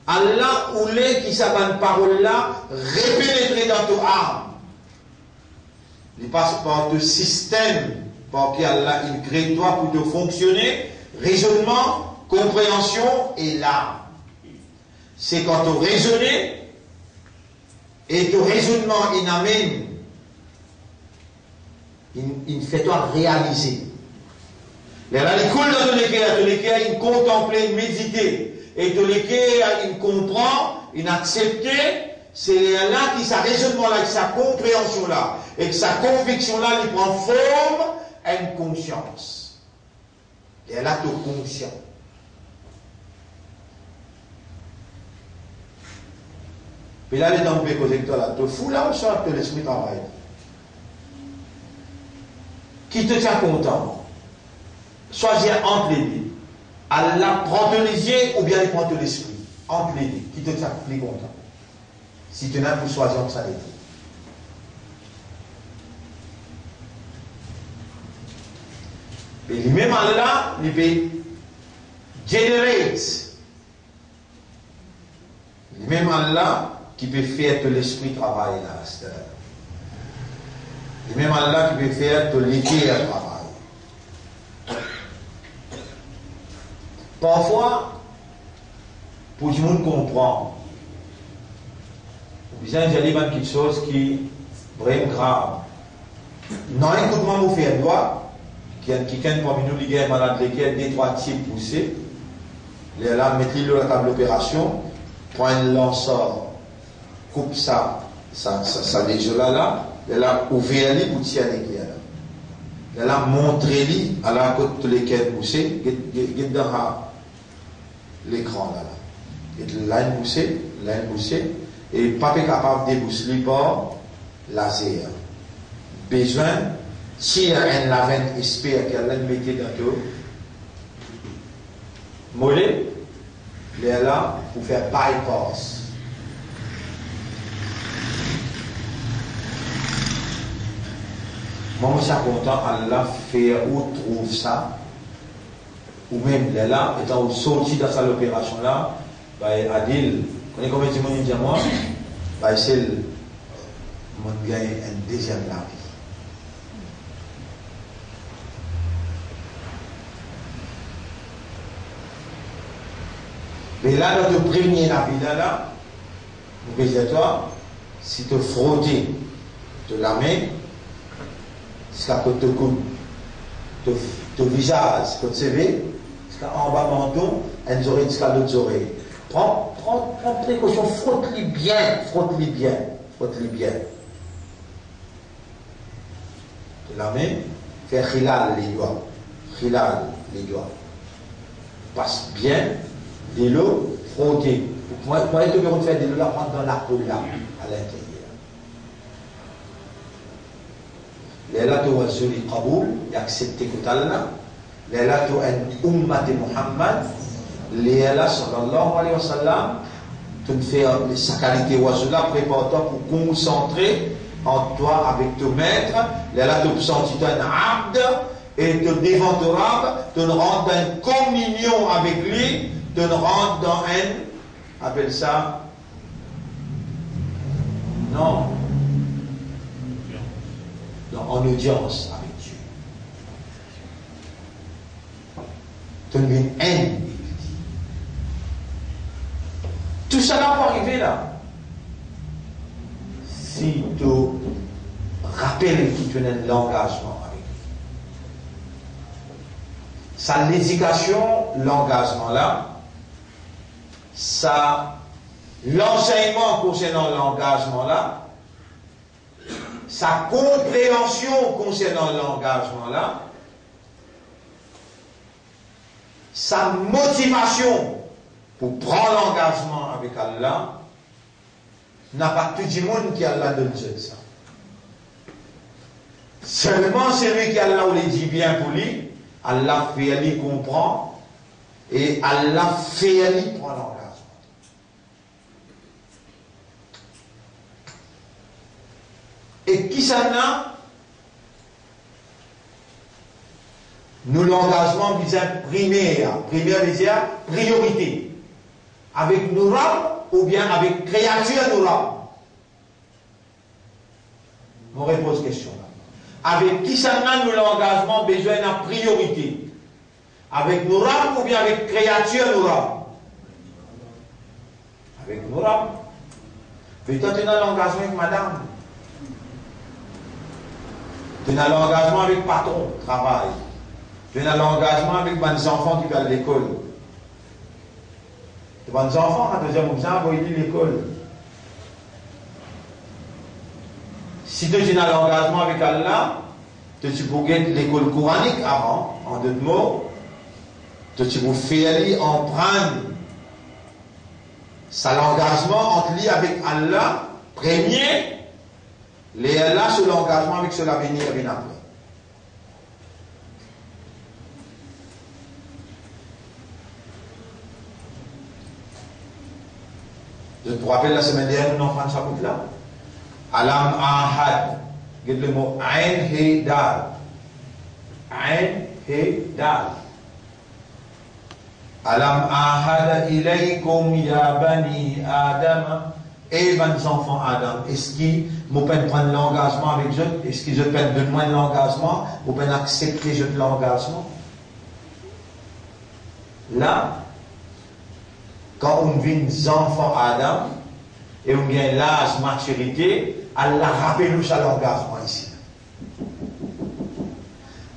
Allah, ou les qui savent parole là, répéter dans ton âme. Il passe par le système par lequel Allah, il crée toi pour te fonctionner. Raisonnement, compréhension et l'âme. C'est quand tu raisonnes et ton raisonnement il amène, il fait toi réaliser. Là, il coule dans l'équerre, il contemple, il médite, et de l'équerre, il comprend, il accepte, c'est là qui sa raisonnement là, sa compréhension là, et que sa conviction là, il prend forme à une conscience. Et là, tu es conscient. Puis là, les temps que toi là, te fous là ou ça que l'esprit travaille? Qui te tient content? Choisir entre les deux. Allah prend ton les yeux ou bien il prend ton l'esprit. entre les deux, qui te tient plus content. Si tu n'as pour choisir ça les deux. Et lui-même Allah, il peut generate. Lui-même Allah qui peut faire que l'esprit travaille là. Lui-même Allah qui peut faire que l'éther travaille. Parfois, pour que tout le monde comprenne, vous avez dit quelque chose qui est vraiment grave. Non, écoute-moi, vous faites droit. Quelqu'un parmi nous qui est malade, lesquels des trois types poussés. Là, mettez-le à la table d'opération, prend un lanceur, coupe ça déjeuner là, là, ouvert-les pour tirer les là. Là, montrez-les à la côte de lesquels poussés, get dans l'écran là. Là, une poussée, et pas capable de débousseler par laser. Besoin, si il y a un lavin espère qu'elle a metté dans tout, mollet, il est là pour faire bypass. Moi, je suis content, Allah fait où trouve ça, ou même il est là, étant sorti dans cette opération-là, Adil, vous connaissez combien de monde dit à moi? C'est le monde gagne un deuxième la vie. Mais là, dans le premier navi là, vous voyez toi, si tu frotter de la main, jusqu'à côté de coude, ton visage, ton CV, jusqu'à en bas menton, elles oreilles jusqu'à l'autre oreille. Prends précaution, frotte-les bien. De la main, fais khilal les doigts. Passe bien. De l'eau frottée. Moi, je vais faire de l'eau, la prendre dans la peau là, à l'intérieur. Les là, tu as joli Kaboul, et accepté que tu as là. Les là, tu as un ummat de Muhammad. Les là, sallallahu alayhi wa sallam, tu fais sa qualité oiseau-là, prépare-toi pour concentrer en toi avec ton maître. Les là, tu sentis un abd, et te devant ton rab, tu rentres dans une communion avec lui. De nous rendre dans un, appelle ça, non, en audience avec Dieu. De nous une haine. Tout ça n'a pas arrivé là. Si tu rappelles que tu as un engagement avec lui. Ça, l'éducation, l'engagement là, ça, l'enseignement concernant l'engagement-là, sa compréhension concernant l'engagement-là, sa motivation pour prendre l'engagement avec Allah, n'a pas tout le monde qui a Allah donne ça. Seulement celui qui a Allah les dit bien pour lui, Allah fait lui comprendre et Allah fait lui prendre l'engagement. Et qui s'en a? Nous, l'engagement veut dire primaire. Primaire veut dire priorité. Avec nous ou bien avec créature nous Je repose question là. Avec qui s'en a nous l'engagement besoin de priorité? Avec nous ou bien avec créature nous Avec nous peut-être tu as l'engagement avec madame. Tu as l'engagement avec patron, travail. Tu as l'engagement avec mes enfants qui vont à l'école. Tu as des enfants, à deuxième option, vont aller à l'école. Si tu as l'engagement avec Allah, tu peux gagner l'école coranique avant, en deux mots. Tu peux faire en prendre. Ça l'engagement entre lui avec Allah, premier. Les là sur l'engagement avec cela venir bien après. Je vous rappelle la semaine dernière, nous avons fait un chapitre là. Alam ahad. Regardez le mot ain he dal. Ain he dal. Alam ahad ilaykum ya bani Adam. Et mes enfants Adam, est-ce qu'ils m'ont pas prendre l'engagement avec eux? Est-ce qu'ils ont pas de moins l'engagement? Ou pas accepter de l'engagement? Là, quand on vient enfants Adam, et on vient l'âge maturité, Allah rappelle-nous ça l'engagement ici.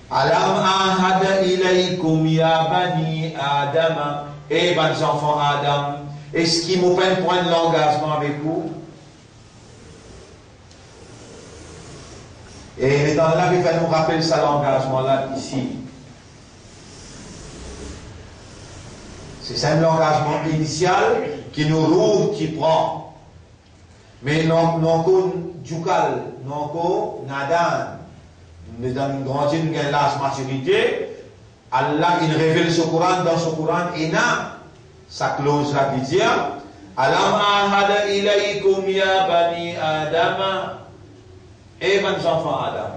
Alam ahada ilaykum ya bani Adam, et mes enfants Adam, est-ce qu'ils m'ont pas prendre l'engagement avec vous? Et dans là, il fait nous rappeler ça l'engagement là ici. C'est ça l'engagement initial qui nous roule, qui prend. Mais non Djoukal, non Nadan, nous avons grandi, nous avons l'âge maturité. Allah, il révèle ce Coran dans ce Coran et n'a sa clause là qui dit Alam ahada ilaykum ya bani Adam, et mes enfants Adam.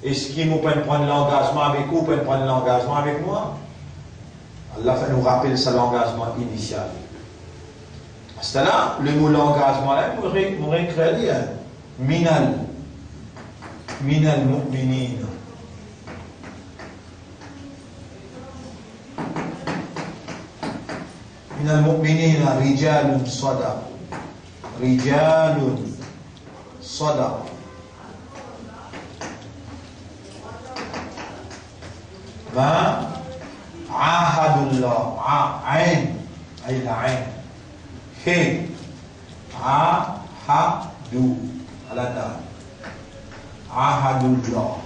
Est-ce qu'ils m'ont pas prendre l'engagement avec vous, pas prendre l'engagement avec moi? Allah fait nous rappeler ça l'engagement initial. C'est là, le mot l'engagement là, vous récréez minal mu'minin. من المؤمنين رجال صدق ما عاهدوا الله عين أي العين هي عاهدوا على الدار عاهدوا الله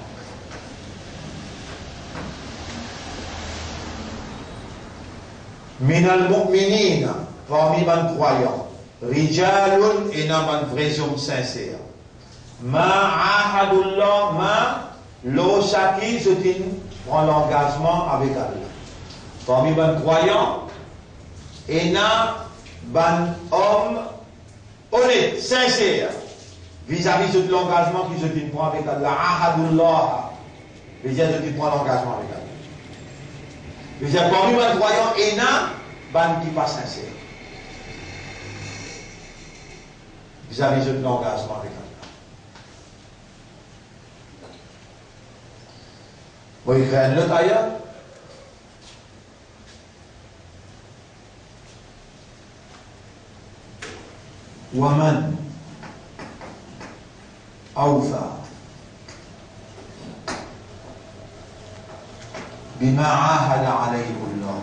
Minal mu'minina, parmi les croyants, rijalun et non les vrais hommes sincères. Ma ahadullah, ma lo chaki, je prend l'engagement avec Allah. Parmi les croyants, et non les hommes honnêtes, sincères, vis-à-vis de l'engagement qui je prend avec Allah. Ahadullah, vis-à-vis de prend l'engagement avec Allah. Mais parmi les croyants, il y a ban qui pas sincère. Vis-à-vis de l'engagement avec Allah. Vous voyez, il y a un autre ailleurs. Waman awfa بما عاهد عليه الله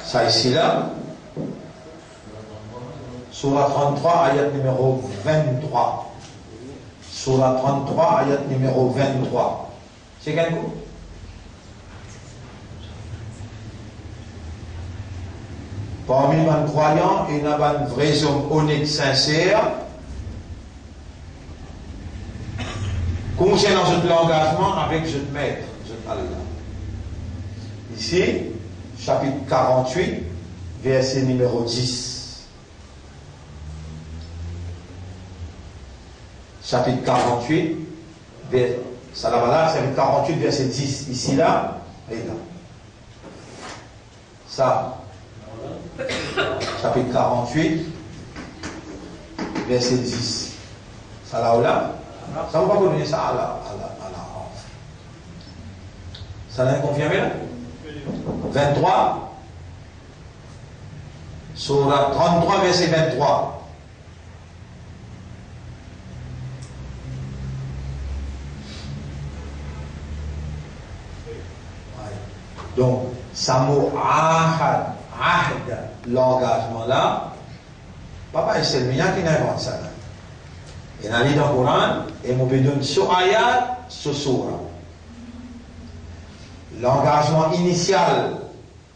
ça ici là Surah 33 ayat numéro 23 Surah 33 ayat numéro 23 c'est quel coup? Parmi les croyants, il y a des vrais hommes honnêtes, sincères, concernant ce l'engagement avec ce maître, ce Allah. Ici, chapitre 48, verset numéro 10. Chapitre 48, chapitre 48, verset 10. Ici, là, et là. Ça. Chapitre 48, verset 10. Ça là ou là? Ça ne va pas donner ça à la ça l'a confirmé là? 23. Surah 33, verset 23. Donc, ça mot ahad. L'engagement là, papa et c'est le mien qui n'invente ça. Il a dit dans le Coran, et mon bédon sur ayat, sur surah. L'engagement initial,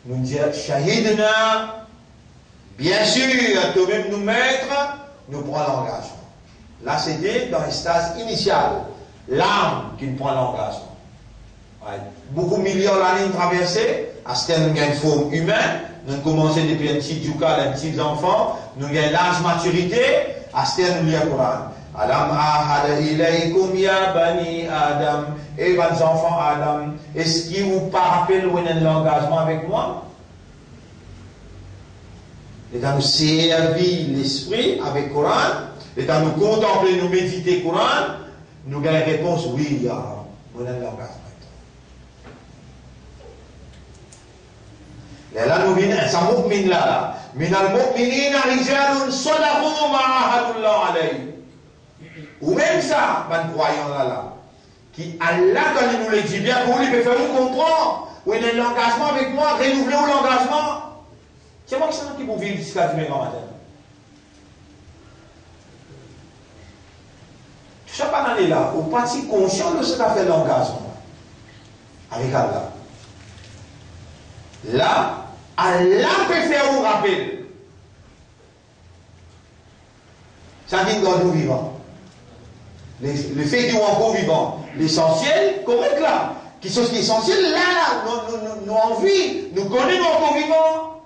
nous dit Shahidna, bien sûr, de même nous mettre, nous prenons l'engagement. Là, c'était dans un stade initial. L'âme qui prend l'engagement. Ouais. Beaucoup de millions d'années traversées, à ce temps, nous avons une forme humaine, nous commençons depuis un petit ducal, un petit enfant, nous avons l'âge maturité, à ce temps, nous lisons le Coran. Alam ahada ilaykum ya bani Adam, et les enfants Adam, est-ce qu'ils vous pas rappellent l'engagement avec moi? Et dans nous servir l'esprit avec le Coran, et dans nous contempler, nous méditer le Coran, nous avons une réponse, oui, il y a l'engagement. Là, nous venons, ça mu'min là. Min al-mu'minina rijalun sadaqu ma'ahadullah alayhi. Ou même ça, ben croyant là, qui Allah, quand il nous le dit bien, pour lui, peut faire nous comprendre, où il y a l'engagement avec moi, renouveler l'engagement. C'est moi qui vous vivre jusqu'à demain matin. Tout ça, pas d'aller là, au parti conscient de ce qu'a fait l'engagement avec Allah. Là, Allah peut faire un rappel. Ça dit dans nous vivants. Le fait du encore vivant, l'essentiel, correct là, qui sont essentiels, là, nous envie, nous connaissons nos encore vivants,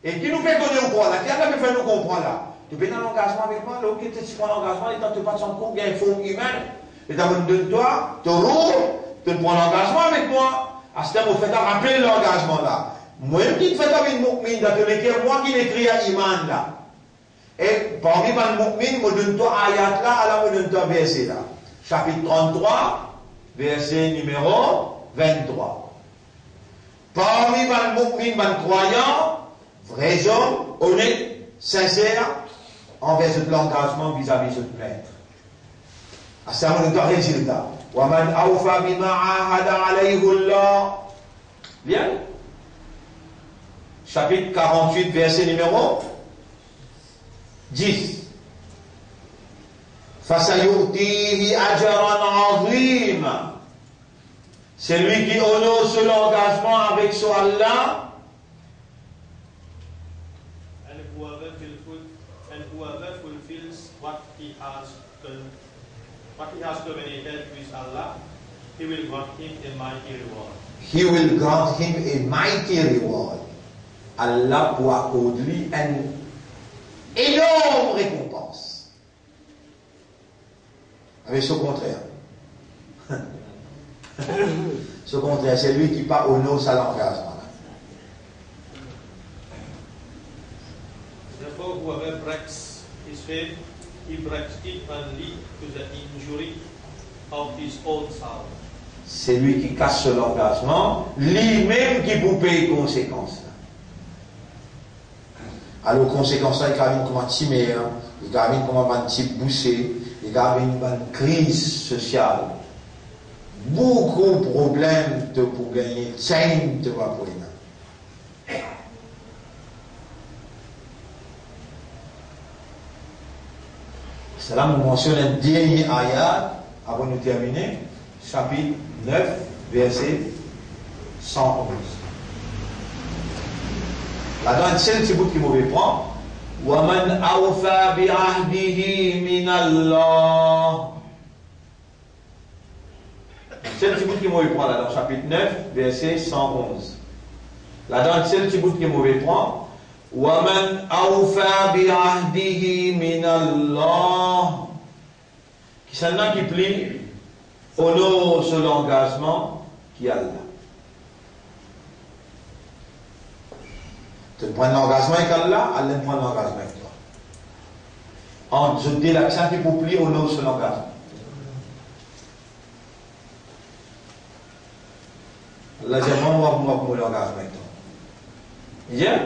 et qui nous fait donner au point là, qui a fait faire nous comprendre là. Tu peux dans l'engagement avec moi, là, ok, tu prends l'engagement, et quand tu passes son cours, il y a une forme humaine, et tu de toi, tu roules, tu prends l'engagement avec moi, à ce temps, vous faites rappeler l'engagement là. Moi, qui fais avec Moukmin, dans tous les cas, moi qui l'écris à Iman là. Et parmi les Moukmin, je donne toi ayat là, alors je donne toi verset là. Chapitre 33, verset numéro 23. Parmi les Moukmin, les croyants, vrais hommes, honnêtes, sincères, envers l'engagement vis-à-vis de maître. À ce moment, nous résultat. وَمَنْ أَوْفَى بِمَا عَاهَدَ عَلَيْهُ اللَّهُ. Bien. Chapitre 48, verset numéro 10. فَسَيُؤْتِيهِ أَجْرًا عَظِيمًا. C'est lui qui honore son engagement avec son Allah. And whoever fulfills what he has communicated with Allah, he will grant him a mighty reward. He will grant him a mighty reward. Allah pour accorder lui une énorme récompense. Avec ce contraire. Ce contraire, c'est lui qui part au nom de l'engagement. Therefore, whoever breaks his faith, he breaks it only to the injury of his own soul. C'est lui qui casse l'engagement, lui-même qui vous paye les conséquences. Alors, conséquences, il y a comme un petit meilleur, il y a comme un petit boussé, il y a une crise sociale. Beaucoup de problèmes pour gagner, change de pour les mains. Cela nous mentionne un dernier ayat avant de terminer, chapitre 9, verset 111. Là-dedans, c'est le petit bout qui m'avait prend. وَمَنْ أَوْفَى بِعَهْدِهِ مِنَ اللَّهِ. C'est le petit bout qui m'avait prend là dans chapitre 9, verset 111. Là-dedans, c'est le petit bout qui m'avait prend. وَمَنْ أَوْفَى بِعَهْدِهِ مِنَ اللَّهِ. Qui c'est là qui plie, honore sur l'engagement qui a là. Tu prends l'engagement avec Allah, Allah prend l'engagement avec toi. En je dis l'accent qui pour plier honore sur l'engagement. Allah dit moi pour l'engagement avec toi. Yeah?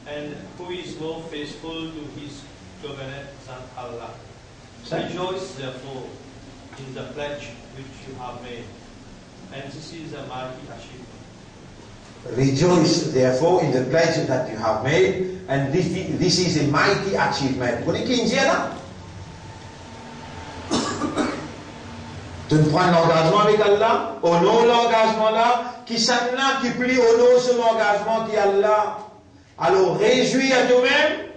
And who is more faithful to his covenant than Allah? Rejoice therefore in the pledge which you have made, and this is a mighty achievement. Rejoice therefore in the pledge that you have made, and this is a mighty achievement. Vous voyez qui là? Tu prends l'engagement avec Allah, honore l'engagement là, qui s'en là, qui plie, honore ce engagement qui est Allah. Alors réjouis à toi-même,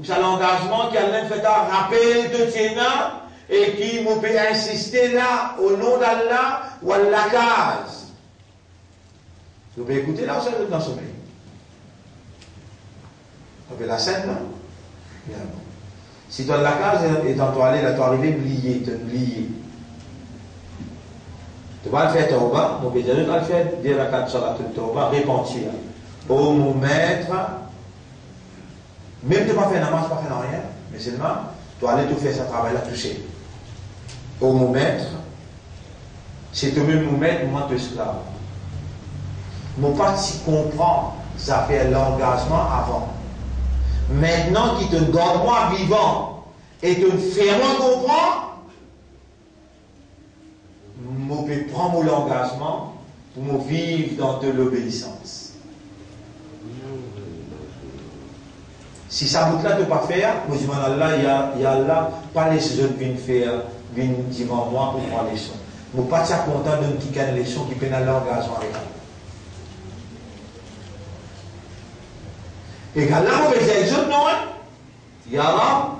ou ça l'engagement qui a fait un rappel de Tiena et qui m'a peut insister là, au nom d'Allah, ou à la case. Vous pouvez écouter là, ou ça dans le sommeil. Vous avez la scène là? Bien bon. Si tu as la case et dans toi aller, là, tu arrives oublié, tu oublié. Tu vas le faire tauba, mon pédale, tu vas le faire, dire la carte sur la tauba, repentir. Oh mon maître, même tu n'as pas fait namaz, tu n'as pas fait rien, mais seulement, tu vas aller tout faire ce travail-là, toucher. Oh mon maître, c'est toi-même mon maître, moi te esclave. Mon pas si comprend, ça fait l'engagement avant. Maintenant qu'il te garde moi vivant et te fait moi comprendre, je peux prendre mon engagement pour me vivre dans de l'obéissance. Si ça ne peut pas faire, je dis Allah, il y a là, pas les autres viennent faire, viennent dire moi pour prendre les leçons. Je ne suis pas content de me quitter une leçon qui peut dans l'engagement avec Allah. Et quand là, on va dire les autres, non, il y a là,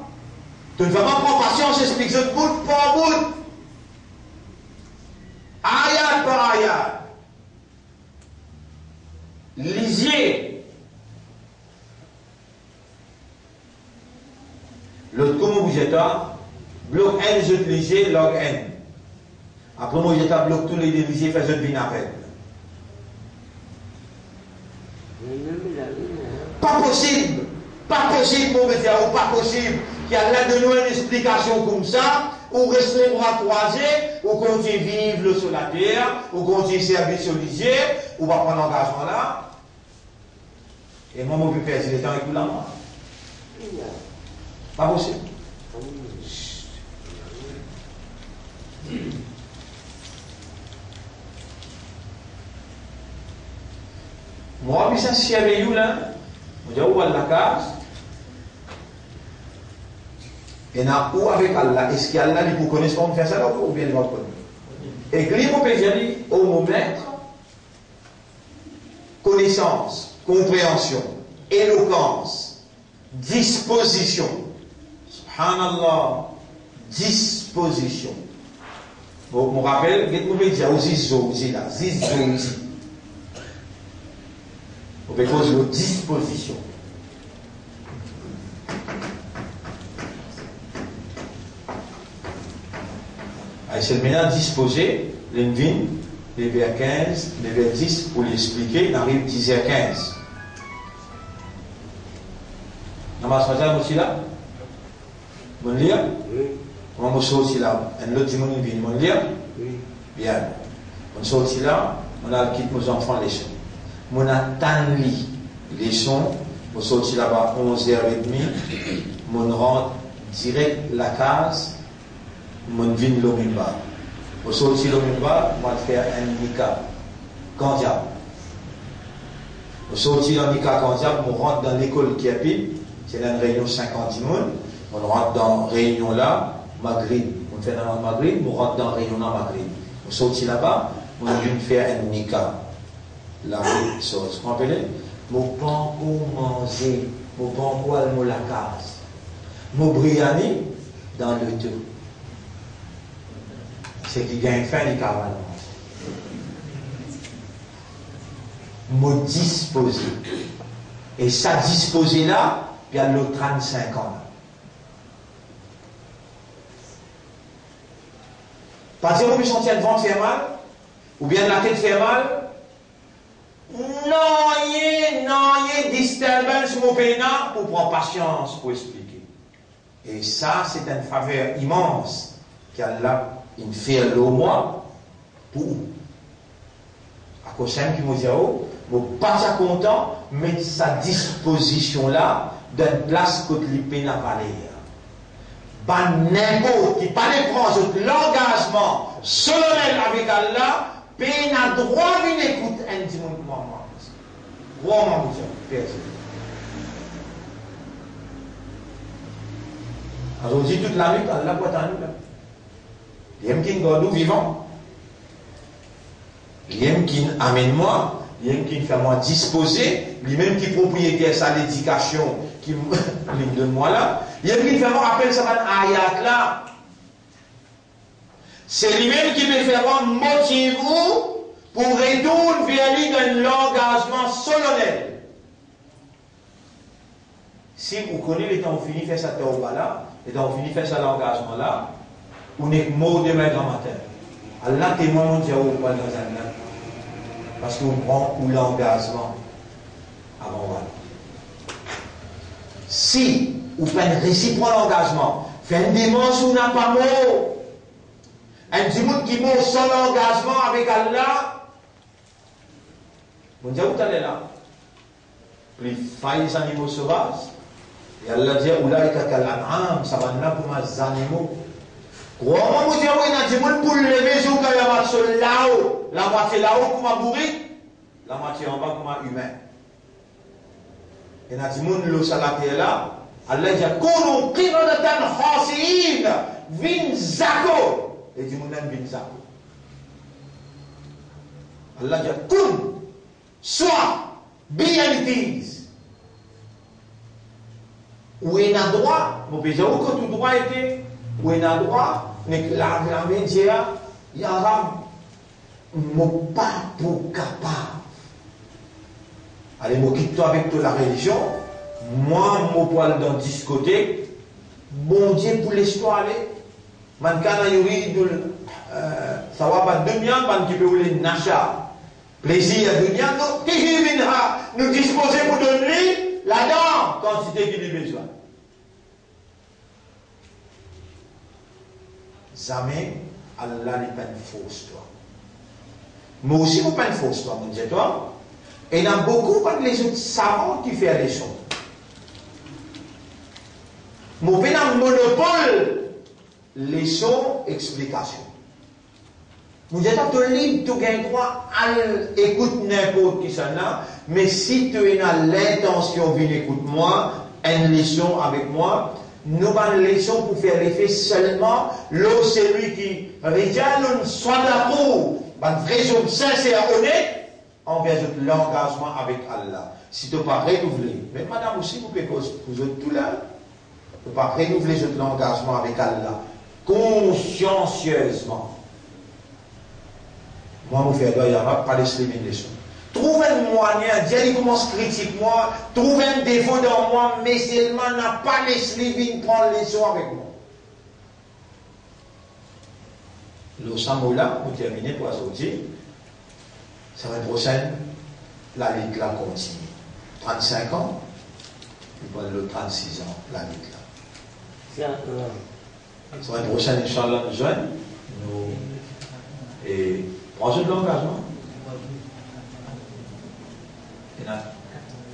tu ne vas pas prendre patience, explique les autres bout par bout. Ayat par ayat. Lisiez. L'autre, comment vous êtes là? Bloc N, je lisez, log N. Après, moi, j'étais bloc tous les lisiez, fais je devine après. Pas possible, mon métier, ou pas possible, qu'il y a là de nous une explication comme ça, ou rester les bras croisés, ou continuer à vivre sur la terre, ou continuer à servir sur l'isier, ou va prendre l'engagement là. Et moi, je peux perdre le temps et tout là, moi. Pas possible. Moi, je suis avec vous là. Je vais à la case. Et où avec Allah? Est-ce qu'Allah il peut connaître comment faire ça ou bien il va connaître? Et que l'imam peut dire au moment connaissance, compréhension, éloquence, disposition. Subhanallah, disposition. Bon, je me rappelle, je vais dire aussi Zozi là, Zizozi. On peut poser nos dispositions. C'est maintenant disposer, l'envin, les vers 15, les vers 10, pour l'expliquer, il arrive 10h15. Namas Fajr aussi là? Vous lire? Oui. On va aussi là. Un autre dimanche, vous lire? Oui. Bien. On sort aussi là, on a quitté nos enfants les leçons. On attend les leçons, on sort là-bas 11h30, on rentre direct la case. Mon vin l'omimba. Au sorti l'omimba, on va faire un nika kandiab. Au sorti d'un nika kandiab, on rentre dans l'école qui est pipe. C'est une réunion 50 personnes. On rentre dans la réunion là, Maghrib. On fait dans le Maghrib, on rentre dans la réunion là, Maghrib. On sorti là-bas, on vient faire un nika. La chose. Vous comprenez? Mon pan pour manger, mon pan pour aller la case. Mon briani dans le tout. C'est qui gagne fin du cavalier. Me disposer. Et ça disposer là, il y a le 35 ans. Parce que vous sentez le ventre faire mal, ou bien la tête faire mal, non, il y a disturbance mon pénal pour prendre patience pour expliquer. Et ça, c'est une faveur immense qu'Allah il fait le mois pour à cause de qui m'a dit oh, pas content mettre sa disposition là d'une place que les pénal valer. Ban n'importe qui pas les prendre l'engagement solennel avec Allah, pénal droit d'une écoute un dimanche moi. Vraiment monsieur. Alors dit toute la nuit Allah quoi t'en nous là. Il y a qui nous vivant. Il y a qui amène moi, il y a qui fait moi disposer lui-même qui propriétaire sa l'éducation, qui me donne moi là, il y a qui fait rappel ça va ayat là. C'est lui-même qui me fait motive pour retourner vers lui dans l'engagement solennel. Si vous connaissez les temps où finit faire ça tauba là, les temps où finit faire ça l'engagement là, on est mort demain grand matin. Allah témoin mon Dieu ou pas dans un an. Parce qu'on prend ou l'engagement avant voilà. Si vous faites un récit pour l'engagement, faites un dimanche où on n'a pas mort, un petit monde qui mort sans l'engagement avec Allah, mon Dieu, où t'allez là? Les failles des animaux sauvages, et Allah dit, Oulaïka kalan'am, ça va là pour les animaux. Comment vous dire, oui, il y a des gens pour lever, quand il y a marché là-haut, la moitié là-haut comme un bourrique, la moitié en bas comme un humain. Et il y a des gens qui sont là, Allah dit, Kourou, Kirodatan, Khasiin, Vin Zako. Et des gens qui Vin Zako. Allah dit, Koun, soit, be and it is. Où est le droit? Mon pays, où que tout droit était? Où est le droit? Mais la média, il y a pas pour capable. Allez, moi, quitte-toi avec toute la religion. Moi, mon poil dans discothèque. Bon Dieu pour l'histoire, allez. Mankana yuri ça va pas de bien, man qui peut ou les nacha. Plaisir de bien, nous disposer pour donner la dent, quantité qu'il a besoin. Jamais Allah n'est pas une fausse toi. Moi aussi, vous pas une fausse toi, mon Dieu, toi. Et il y a beaucoup de les autres savants qui font les choses. Moi, j'ai un monopole, les sons, explications. Vous êtes tout libre, tu as droit à écouter n'importe qui ça là, mais si tu as l'intention de venir écouter moi, une leçon avec moi, nous avons une leçon pour faire l'effet seulement, l'eau c'est lui qui regarde soit la cour, une vraie homme sincère, honnête, envers l'engagement avec Allah. Si tu n'as pas renouvelé, mais madame aussi, vous êtes tout là, tu n'as pas renouvelé l'engagement avec Allah, consciencieusement. Moi, je fais il n'y a pas de slimming les choses. Trouve un moyen, Dieu commence à critiquer moi, trouve un défaut dans moi, mais seulement n'a pas les slimming, prendre les choses avec moi. Le Samoula, pour terminer pour aujourd'hui, ça va être prochaine, la Ligue là continue. 35 ans, puis le 36 ans, la Ligue là. Ça va être prochaine, Inch'Allah, nous joignent. Et projet de l'engagement.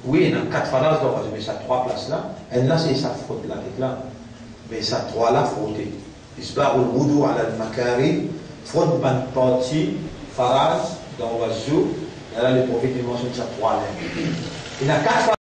Oui, il y a 4 phases d'orage, mais ça 3 places là. Et là, c'est ça frotte là, là. Mais ça 3 là, frotté. Isbar al-Wudu ala al-Makari, frotte ban parti, farage, dans Wazou. Et là, le prophète il mentionne ça 3 là. Il y a 4